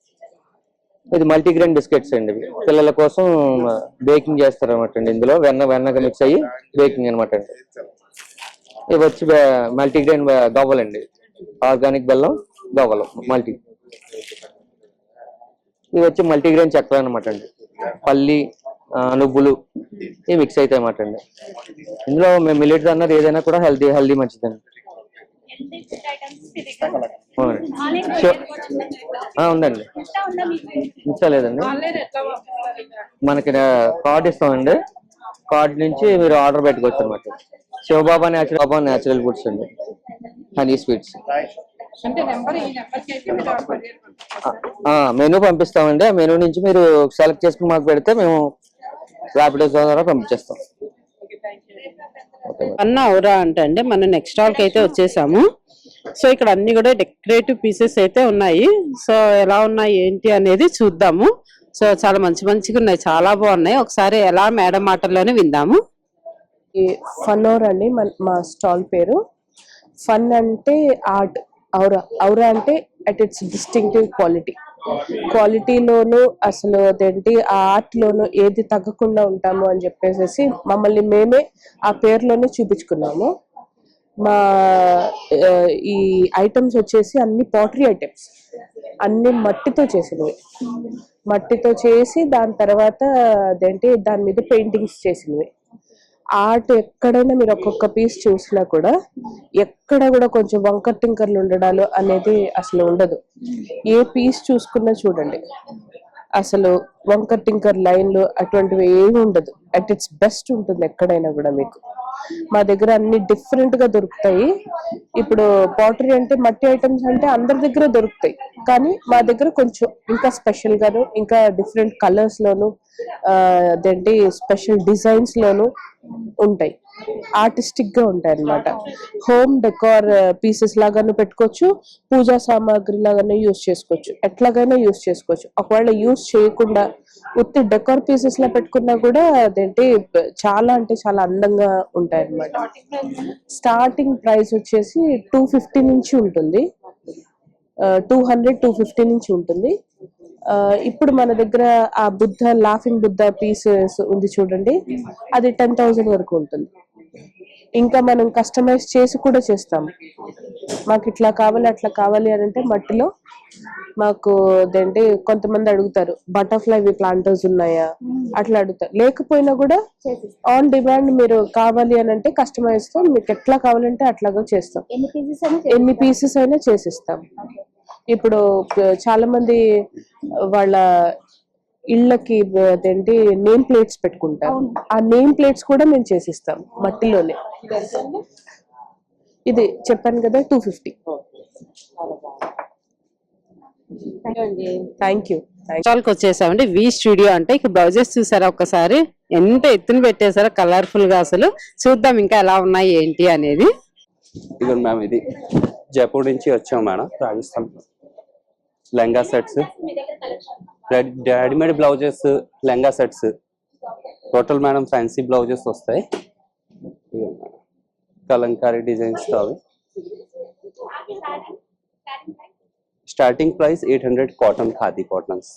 ఇది మల్టీగ్రెయిన్ బిస్కెట్స్ అండి. ఇవి పిల్లల కోసం బేకింగ్ చేస్తారు అనమాట అండి. ఇందులో వెన్నగా మిక్స్ అయ్యి బేకింగ్ అనమాట అండి. ఇవి వచ్చి మల్టీగ్రెయిన్ గవ్వలండి, ఆర్గానిక్ బెల్లం గవ్వలు మల్టీ. ఇవి వచ్చి మల్టీగ్రెయిన్ చక్కెర అనమాట అండి, పల్లి నువ్వులు ఇవి మిక్స్ అవుతాయి అన్నమాట అండి. ఇందులో మేము మిల్లెట్ అన్నారు ఏదైనా కూడా హెల్దీ మంచిదండి. ఉందండి, ఇచ్చలేదండి. మనకి కార్డ్ ఇస్తామండి, కార్డ్ నుంచి మీరు ఆర్డర్ పెట్టుకోవచ్చు అనమాట. శివబాబా న్యాచురల్ ఫుడ్స్ అండి, హనీ స్వీట్స్. మెనూ పంపిస్తామండి, ఆ మెనూ నుంచి మీరు సెలెక్ట్ చేసుకుని మాకు పెడితే మేము ర్యాపిడో ద్వారా పంపించేస్తాం. అన్న ఔరా అంటే మనం నెక్స్ట్ స్టాల్ కి అయితే వచ్చేసాము. సో ఇక్కడ అన్ని కూడా డెకరేటివ్ పీసెస్ అయితే ఉన్నాయి. సో ఎలా ఉన్నాయి ఏంటి అనేది చూద్దాము. సో చాలా మంచిగా ఉన్నాయి, చాలా బాగున్నాయి. ఒకసారి ఎలా మేడం మాటల్లోనే విందాము. ఈ ఫన్నోర్ అండి మా స్టాల్ పేరు. ఫన్ అంటే ఆర్ట్, ఔరా అంటే అట్ ఇట్స్ డిస్టింక్టివ్ క్వాలిటీలోను అసలు అదేంటి ఆ ఆర్ట్ లోను ఏది తగ్గకుండా ఉంటాము అని చెప్పేసి మమ్మల్ని మేమే ఆ పేరులోనే చూపించుకున్నాము. మా ఈ ఐటమ్స్ వచ్చేసి అన్ని పాటరీ ఐటమ్స్, అన్ని మట్టితో చేసి దాని తర్వాత అదేంటి దాని మీద పెయింటింగ్స్ చేసినవి. ఆర్ట్ ఎక్కడైనా మీరు ఒక్కొక్క పీస్ చూసినా కూడా ఎక్కడ కూడా కొంచెం వంకర్ టింకర్లు ఉండడాలు అనేది అసలు ఉండదు. ఏ పీస్ చూసుకున్నా చూడండి అసలు వంకర్ టింకర్ లైన్లు అటువంటివి ఏమి ఉండదు. అట్ ఇట్స్ బెస్ట్ ఉంటుంది ఎక్కడైనా కూడా మీకు. మా దగ్గర అన్ని డిఫరెంట్ గా దొరుకుతాయి. ఇప్పుడు పాటరీ అంటే మట్టి ఐటమ్స్ అంటే అందరి దగ్గర దొరుకుతాయి, కానీ మా దగ్గర కొంచెం ఇంకా స్పెషల్ గాను, ఇంకా డిఫరెంట్ కలర్స్ లోను, అదేంటి స్పెషల్ డిజైన్స్ లోను ఉంటాయి. ఆర్టిస్టిక్ గా ఉంటాయి అన్నమాట. హోమ్ డెకార్ పీసెస్ లాగాను పెట్టుకోవచ్చు, పూజా సామాగ్రి లాగానే యూస్ చేసుకోవచ్చు, ఎట్లాగైనా యూస్ చేసుకోవచ్చు. ఒకవేళ యూస్ చేయకుండా ఉత్తి డెకార్ పీసెస్ లా పెట్టుకున్నా కూడా అదేంటి చాలా అంటే చాలా అందంగా ఉంటాయి అన్నమాట. స్టార్టింగ్ ప్రైస్ వచ్చేసి 250 నుంచి ఉంటుంది, 200-250 నుంచి ఉంటుంది. ఇప్పుడు మన దగ్గర ఆ బుద్ధ లాఫింగ్ బుద్ధ పీసెస్ ఉంది చూడండి, అది 10,000 వరకు ఉంటుంది. ఇంకా మనం కస్టమైజ్ చేసి కూడా చేస్తాము. మాకు ఇట్లా కావాలి అట్లా కావాలి అని అంటే మట్టిలో మాకు అదేంటి కొంతమంది అడుగుతారు బటర్ఫ్లై ప్లాంటర్స్ ఉన్నాయా అట్లా అడుగుతారు. లేకపోయినా కూడా ఆన్ డిమాండ్ మీరు కావాలి అని అంటే కస్టమైజ్ తో మీకు ఎట్లా కావాలంటే అట్లాగా చేస్తాం. ఎన్ని పీసెస్ అయినా చేసిస్తాం. ఇప్పుడు చాలా మంది వాళ్ళ ఇళ్ళకి అదేంటి నేమ్ ప్లేట్స్ పెట్టుకుంటారు, ఆ నేమ్ ప్లేట్స్ కూడా మేము చేసిస్తాం మట్టిలోనే. ఇది చెప్పాను కదా 250. Thank you. స్టాల్ కి వచ్చేసామండి. వి స్టూడియో అంటే ఇక బ్లౌజెస్ చూసారా ఒక్కసారి ఎంత ఎత్తున పెట్టేసారో కలర్ఫుల్ గా. అసలు చూద్దాం ఇంకా ఎలా ఉన్నాయి ఏంటి అనేది. ఇదిగోండి మ్యామ్, ఇది జైపూర్ నుంచి వచ్చాం madam, Rajasthan. Lehenga sets, readymade blouses, lehenga sets, total madam fancy blouses వస్తాయి. కలంకారీ డిజైన్స్ తో అవి. Starting price 800 cotton, khadi cottons.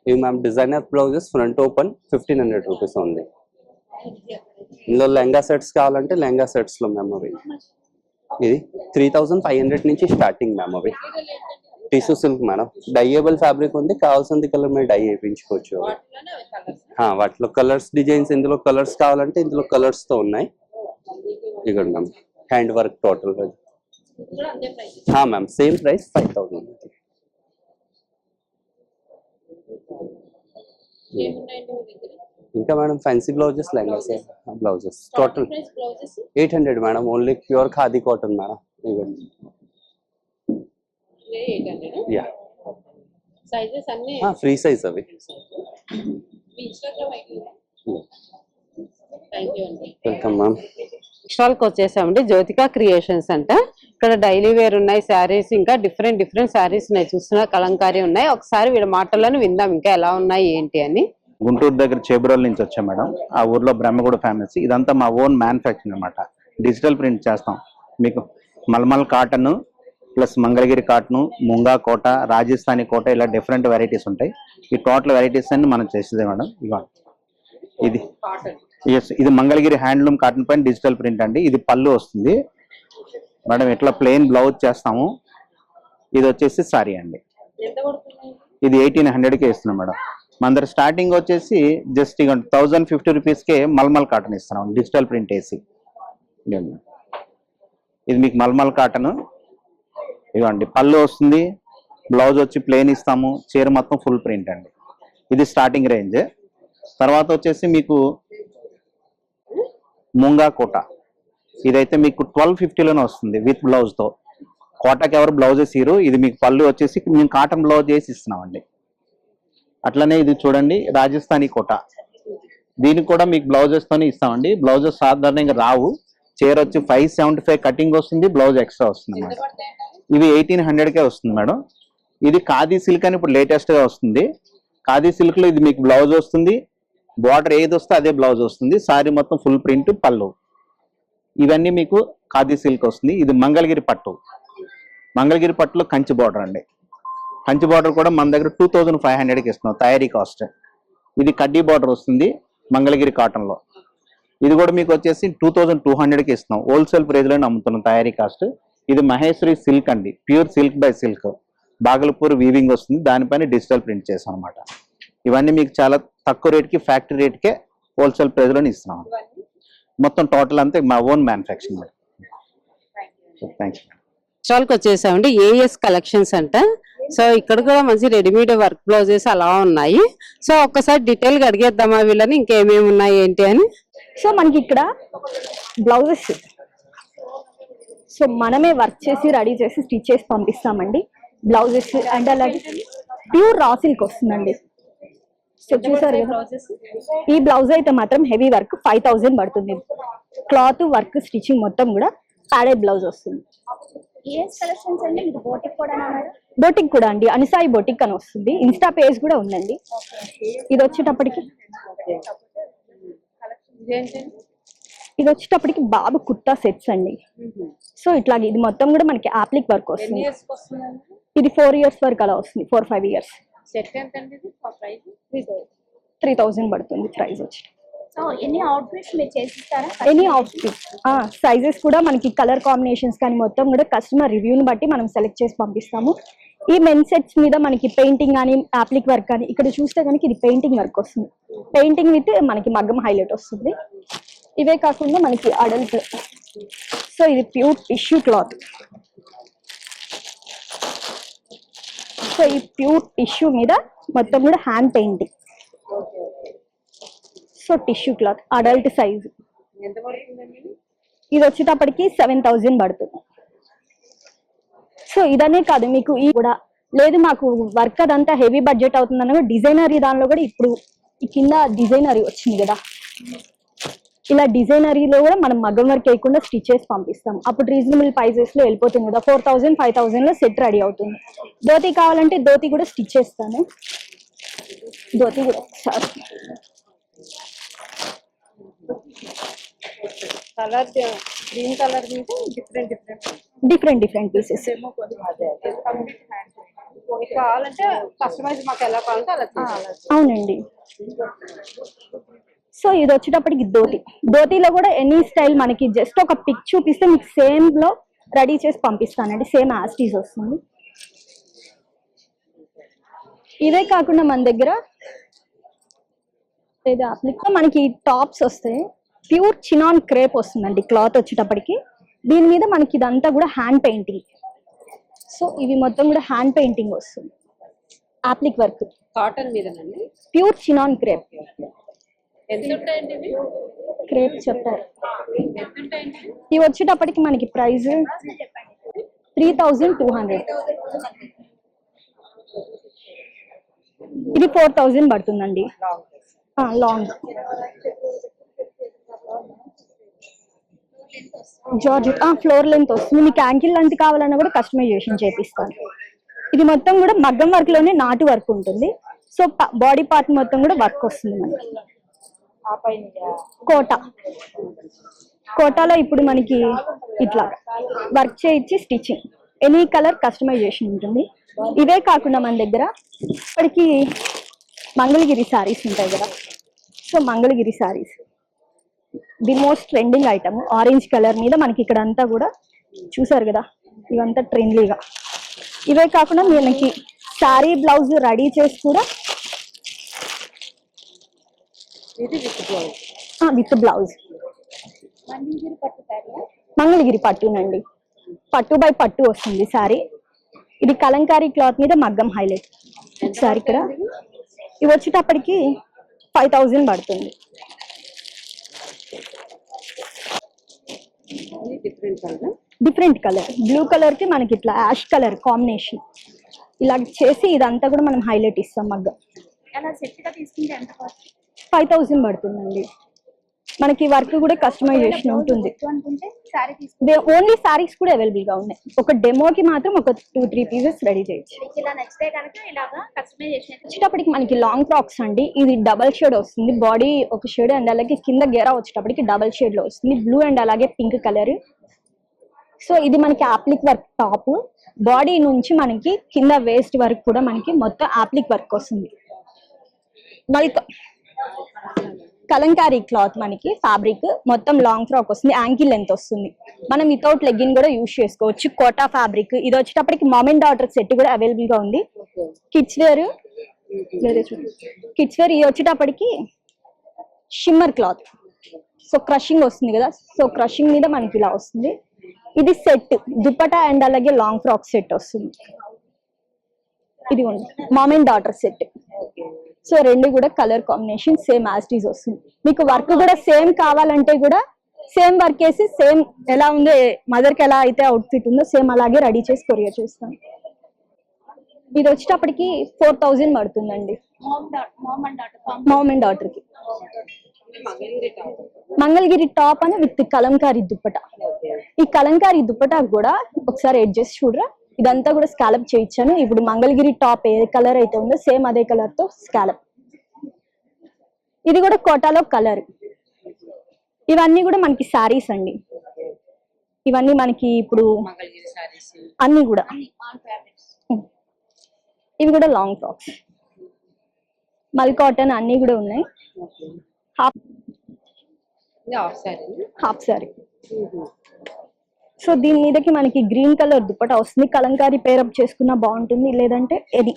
ఇవి ma'am designer blouses, front open 1500 rupees ఉంది. ఇందులో లెహంగా సెట్స్ కావాలంటే లెహంగా సెట్స్ లో మ్యామ్ అవి ఇది 3500 నుంచి స్టార్టింగ్ మ్యామ్. అవి టిష్యూ సిల్క్ మేడం, డైయబుల్ ఫ్యాబ్రిక్ ఉంది, కావాల్సింది కలర్ మీరు డై వేయించుకోవచ్చు. వాటిలో కలర్స్ డిజైన్స్, ఇందులో కలర్స్ కావాలంటే ఇందులో కలర్స్ తో ఉన్నాయి. ఇక్కడ ma'am hand work total ma'am same price 5000. ఇంకా madam fancy blouses, lehengas blouses total 800 madam, only pure khadi cotton madam. Yeah free size అవి. Welcome ma'am. స్టాల్ కి వచ్చేసామండి. జ్యోతిక క్రియేషన్స్ అంట. ఇక్కడ డైలీ వేర్ ఉన్నాయి, శారీస్, ఇంకా డిఫరెంట్ శారీస్ ఉన్నాయి. చూస్తున్నా కలంకారీ ఉన్నాయి. ఒకసారి వీళ్ళ మాటల్లోనే విందాం ఇంకా ఎలా ఉన్నాయి ఏంటి అని. గుంటూరు దగ్గర చేబురోల్ నుంచి వచ్చాం మేడం. ఆ ఊర్లో బ్రహ్మగూడ ఫ్యామిలీస్. ఇదంతా మా ఓన్ మ్యానుఫ్యాక్చరింగ్ అనమాట. డిజిటల్ ప్రింట్ చేస్తాం. మీకు mulmul cotton plus Mangalagiri cotton, Munga Kota, Rajasthani Kota, ఇలా డిఫరెంట్ వెరైటీస్ ఉంటాయి. ఈ టోటల్ వెరైటీస్ అన్ని మనం చేసేదే మేడం. ఇది ఇది మంగళగిరి హ్యాండ్లూమ్ కాటన్ పైన డిజిటల్ ప్రింట్ అండి. ఇది పళ్ళు వస్తుంది మేడం. ఇట్లా ప్లెయిన్ బ్లౌజ్ చేస్తాము. ఇది వచ్చేసి సారీ అండి. ఇది 1800కే ఇస్తున్నాం మేడం. మన దగ్గర స్టార్టింగ్ వచ్చేసి జస్ట్ 1050 రూపీస్కే మల్మల్ కాటన్ ఇస్తున్నాం, డిజిటల్ ప్రింట్ వేసి. ఇది మీకు మల్మల్ కాటన్. ఇవ్వండి పళ్ళు వస్తుంది, బ్లౌజ్ వచ్చి ప్లెయిన్ ఇస్తాము, చీర మొత్తం ఫుల్ ప్రింట్ అండి. ఇది స్టార్టింగ్ రేంజ్. తర్వాత వచ్చేసి మీకు ముంగా కోట. ఇదైతే మీకు 1250లోనే వస్తుంది విత్ బ్లౌజ్తో. కోటకి ఎవరు బ్లౌజెస్ ఇరు. ఇది మీకు పళ్ళు వచ్చేసి మేము కాటన్ బ్లౌజ్ చేసి ఇస్తున్నామండి. అట్లనే ఇది చూడండి రాజస్థానీ కోట. దీనికి కూడా మీకు బ్లౌజెస్ తోనే ఇస్తామండి. బ్లౌజెస్ సాధారణంగా రావు. చీర వచ్చి 575 కటింగ్ వస్తుంది, బ్లౌజ్ ఎక్స్ట్రా వస్తుంది మేడం. ఇవి 1800కే వస్తుంది మేడం. ఇది ఖాదీ సిల్క్ అని ఇప్పుడు లేటెస్ట్ గా వస్తుంది. ఖాదీ సిల్క్ లో ఇది మీకు బ్లౌజ్ వస్తుంది, బార్డర్ ఏది వస్తే అదే బ్లౌజ్ వస్తుంది, సారీ మొత్తం ఫుల్ ప్రింట్, పళ్ళు. ఇవన్నీ మీకు ఖాదీ సిల్క్ వస్తుంది. ఇది మంగళగిరి పట్టు. మంగళగిరి పట్టులో కంచి బార్డర్ అండి. కంచి బార్డర్ కూడా మన దగ్గర 2500కి ఇస్తున్నాం తయారీ కాస్ట్. ఇది కడ్డీ బార్డర్ వస్తుంది మంగళగిరి కాటన్ లో. ఇది కూడా మీకు వచ్చేసి 2200కి ఇస్తున్నాం. హోల్సేల్ ప్రైస్ లోనే అమ్ముతున్నాం తయారీ కాస్ట్. ఇది మహేశ్వరి సిల్క్ అండి, pure silk by silk, Bhagalpur weaving వస్తుంది. దానిపైన డిజిటల్ ప్రింట్ చేసాం అనమాట. ఇవన్నీ మీకు చాలా తక్కువ రేట్కి, ఫ్యాక్టరీ రేట్కే హోల్సేల్ ప్రైస్ లోనే ఇస్తున్నాం. మొత్తం టోటల్ అంతా మా own manufacturing. Thank you. Stall కి వచ్చేసామండి. ఏఎస్ కలెక్షన్స్ అంట. సో ఇక్కడ కూడా మంచి రెడీమేడ్ వర్క్ బ్లౌజెస్ అలా ఉన్నాయి. సో ఒక్కసారి డీటెయిల్ గా అడిగేద్దామా వీళ్ళని ఇంకేమేమి ఉన్నాయి ఏంటి అని. సో మనకి ఇక్కడ బ్లౌజెస్ సో మనమే వర్క్ చేసి రెడీ చేసి స్టిచ్ చేసి పంపిస్తామండి బ్లౌజెస్. అండ్ అలాగే ప్యూర్ రా సిల్క్ వస్తుందండి. సో చూసారు కదా, ఈ బ్లౌజ్ అయితే మాత్రం హెవీ వర్క్ 5000 పడుతుంది. క్లాత్ వర్క్ స్టిచ్చింగ్ మొత్తం కూడా ప్యాడెడ్ బ్లౌజ్ వస్తుంది. బోటిక్ కూడా అండి, అనిసాయి బోటిక్ అని వస్తుంది. ఇన్స్టా పేజ్ కూడా ఉందండి. ఇది వచ్చేటప్పటికి బాబు కుర్తా సెట్స్ అండి. సో ఇట్లాగే ఇది మొత్తం కూడా మనకి ఆప్లిక్ వర్క్ వస్తుంది. ఇది 4 years వరకు అలా వస్తుంది, 4-5 years. 3000 పడుతుంది ప్రైస్ వచ్చి. ఎనీ అవుట్ఫిట్స్ సైజెస్ కూడా మనకి కలర్ కాంబినేషన్స్ కానీ మొత్తం కూడా కస్టమర్ రివ్యూని బట్టి మనం సెలెక్ట్ చేసి పంపిస్తాము. ఈ మెన్ సెట్స్ మీద మనకి పెయింటింగ్ కానీ ఆప్లిక్ వర్క్ కానీ ఇక్కడ చూస్తే కనుక ఇది పెయింటింగ్ వర్క్ వస్తుంది. పెయింటింగ్ విత్ మనకి మగ్గం హైలైట్ వస్తుంది. ఇవే కాకుండా మనకి అడల్ట్, సో ఇది ప్యూర్ టిష్యూ క్లాత్. సో ఈ ప్యూర్ టిష్యూ మీద మొత్తం కూడా hand painting. So tissue cloth adult size. ఇది వచ్చేటప్పటికి 7000 పడుతుంది. సో ఇదనే కాదు, మీకు ఈ కూడా లేదు మాకు వర్క్ అదంతా హెవీ బడ్జెట్ అవుతుందన్న డిజైనరీ దానిలో కూడా ఇప్పుడు ఈ కింద డిజైనరీ వచ్చింది కదా, ఇలా డిజైనరీలో కూడా మనం మగ్గం వర్క్ వేయకుండా స్టిచ్ చేసి పంపిస్తాం. అప్పుడు రీజనబుల్ ప్రైజెస్ లో వెళ్ళిపోతుంది కదా, 4000-5000 లో సెట్ రెడీ అవుతుంది. ధోతి కావాలంటే ధోతి కూడా స్టిచ్ చేస్తాను. ధోతి కూడా ఒకసారి కలర్ గ్రీన్ కలర్ మీద డిఫరెంట్ పీసెస్ కావాలంటే కస్టమైజ్ మాకు ఎలా కావాలంటే అలా. అవునండి. సో ఇది వచ్చేటప్పటికి ధోతిలో కూడా ఎనీ స్టైల్ మనకి జస్ట్ ఒక పిక్ చూపిస్తే మీకు సేమ్ లో రెడీ చేసి పంపిస్తానండి. సేమ్ యాస్టీస్ వస్తుంది. ఇదే కాకుండా మన దగ్గర మనకి టాప్స్ వస్తాయి. ప్యూర్ చినాన్ క్రేప్ వస్తుందండి క్లాత్ వచ్చేటప్పటికి. దీని మీద మనకి ఇదంతా కూడా హ్యాండ్ పెయింటింగ్. సో ఇవి మొత్తం కూడా హ్యాండ్ పెయింటింగ్ వస్తుంది. ఆప్లిక్ వర్క్ కాటన్ మీదనండి, ప్యూర్ చినాన్ క్రేప్. ఎంత ఉంటాయండి క్రేప్ చెప్పారు. ఇవి వచ్చేటప్పటికి మనకి ప్రైస్ 3200. ఇది 4000 పడుతుందండి. లాంగ్ జార్జెట్ ఫ్లోర్ లెంత్ వస్తుంది. మీకు యాంకిల్ లెంత్ కావాలన్నా కూడా కస్టమైజేషన్ చేపిస్తాను. ఇది మొత్తం కూడా మగ్గం వర్క్ లోనే నాటు వర్క్ ఉంటుంది. సో బాడీ పార్ట్ మొత్తం కూడా వర్క్ వస్తుంది మనకి. కోటాలో ఇప్పుడు మనకి ఇట్లా వర్క్ చేయించి స్టిచ్చింగ్ ఎనీ కలర్ కస్టమైజేషన్ ఉంటుంది. ఇవే కాకుండా మన దగ్గర ఇప్పటికి మంగళగిరి శారీస్ ఉంటాయి కదా. So Mangalagiri saris the most trending item. Orange colour మీద మనకి ఇక్కడ అంతా కూడా చూసారు కదా, ఇవంతా ట్రెండ్లీగా. ఇవే కాకుండా మనకి శారీ బ్లౌజ్ రెడీ చేసి కూడా విత్ బ్లౌజ్. మంగళగిరి పట్టునండి, పట్టు బై పట్టు వస్తుంది శారీ. ఇది కలంకారీ క్లాత్ మీద మగ్గం హైలైట్. సారీ ఇక్కడ ఇవి వచ్చేటప్పటికి 5000 పడుతుంది. డిఫరెంట్ కలర్ బ్లూ కలర్ కి మనకి ఇట్లా యాష్ కలర్ కాంబినేషన్ ఇలా చేసి ఇదంతా కూడా మనం హైలైట్ ఇస్తాం. మగ్గం 5000 పడుతుందండి. మనకి వర్క్ కూడా కస్టమైజేషన్ ఉంటుంది. ఓన్లీ సారీస్ కూడా అవైలబుల్ గా ఉన్నాయి. ఒక డెమోకి మాత్రం ఒక 2-3 పీసెస్ రెడీ చేయొచ్చు. వచ్చేటప్పటికి మనకి లాంగ్ ఫ్రాక్స్ అండి. ఇది డబల్ షేడ్ వస్తుంది. బాడీ ఒక షేడ్ అండ్ అలాగే కింద గేరా వచ్చేటప్పటికి డబల్ షేడ్ లో వస్తుంది. బ్లూ అండ్ అలాగే పింక్ కలర్. సో ఇది మనకి ఆప్లిక్ వర్క్ టాప్. బాడీ నుంచి మనకి కింద వేస్ట్ వరకు కూడా మనకి మొత్తం ఆప్లిక్ వర్క్ వస్తుంది. కలంకారీ క్లాత్ మనకి ఫ్యాబ్రిక్ మొత్తం లాంగ్ ఫ్రాక్ వస్తుంది. యాంకిల్ లెంత్ వస్తుంది. మనం వితౌట్ లెగ్గిన్ కూడా యూజ్ చేసుకోవచ్చు. కోటా ఫ్యాబ్రిక్. ఇది వచ్చేటప్పటికి మామ్ అండ్ డాటర్ సెట్ కూడా అవైలబుల్ గా ఉంది. కిడ్స్ వేర్ ఇది వచ్చేటప్పటికి షిమ్మర్ క్లాత్. సో క్రషింగ్ వస్తుంది కదా. సో క్రషింగ్ మీద మనకి ఇలా వస్తుంది. ఇది సెట్ దుపట్టా అండ్ అలాగే లాంగ్ ఫ్రాక్ సెట్ వస్తుంది. ఇది ఉంది ma'am and daughter set. So రెండు కూడా colour combination same as it is వస్తుంది. మీకు వర్క్ కూడా సేమ్ కావాలంటే కూడా సేమ్ వర్క్ వేసి సేమ్ ఎలా ఉందో మదర్ కి ఎలా అయితే అవుట్ఫిట్ ఉందో సేమ్ అలాగే రెడీ చేసి కొరియర్ చేస్తాం. ఇది వచ్చేటప్పటికి 4000 పడుతుందండి మామ్ అండ్ డాటర్ కి. మంగళగిరి టాప్ అని విత్ కలంకారీ దుప్పట. ఈ కలంకారీ దుప్పట కూడా ఒకసారి అడ్జస్ట్ చూడరా, ఇదంతా కూడా స్కాలప్ చేయించాను. ఇప్పుడు మంగళగిరి టాప్ ఏ కలర్ అయితే ఉందో సేమ్ అదే కలర్ తో స్కాలప్. ఇది కూడా కోటాలో కలర్. ఇవన్నీ కూడా మనకి శారీస్ అండి. ఇవన్నీ మనకి ఇప్పుడు అన్ని కూడా ఇవి కూడా లాంగ్ ఫ్రాక్స్ మల్ కాటన్ అన్ని కూడా ఉన్నాయి. Half sorry. సో దీని మీదకి మనకి గ్రీన్ కలర్ దుప్పటా వస్తుంది. కలంకారీ పేరప్ చేసుకున్నా బాగుంటుంది, లేదంటే ఇది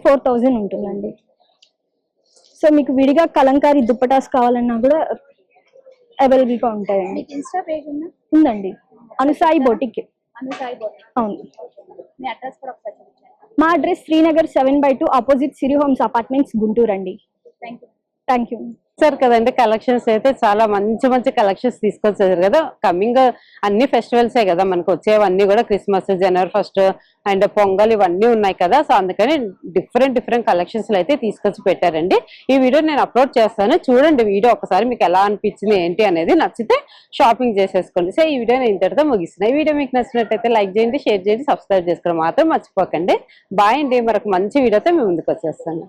4000 ఉంటుందండి. సో మీకు విడిగా కలంకారీ దుప్పటాస్ కావాలన్నా కూడా అవైలబుల్ గా ఉంటాయండి. ఉందండి, అనుసాయి బొటిక్. అవును. మా అడ్రస్ శ్రీనగర్ 7/2 ఆపోజిట్ సిరి హోమ్స్ అపార్ట్మెంట్స్ గుంటూరు అండి. Thank you. సార్ కదండి కలెక్షన్స్ అయితే చాలా మంచి మంచి కలెక్షన్స్ తీసుకొచ్చారు కదా. కమింగ్ అన్ని ఫెస్టివల్సే కదా మనకు వచ్చేవన్నీ కూడా, క్రిస్మస్, జనవరి 1 అండ్ పొంగల్ ఇవన్నీ ఉన్నాయి కదా. సో అందుకని డిఫరెంట్ కలెక్షన్స్ అయితే తీసుకొచ్చి పెట్టారండి. ఈ వీడియో నేను అప్లోడ్ చేస్తాను, చూడండి వీడియో ఒకసారి మీకు ఎలా అనిపించింది ఏంటి అనేది. నచ్చితే షాపింగ్ చేసేసుకోండి. సో ఈ వీడియో నేను ఇంతటితో ముగిస్తున్నాను. ఈ వీడియో మీకు నచ్చినట్టయితే లైక్ చేయండి, షేర్ చేయండి, సబ్స్క్రైబ్ చేసుకోవడం మాత్రం మర్చిపోకండి. బాయ్ అండి. మరొక మంచి వీడియోతో మేము ముందుకు వచ్చేస్తాను.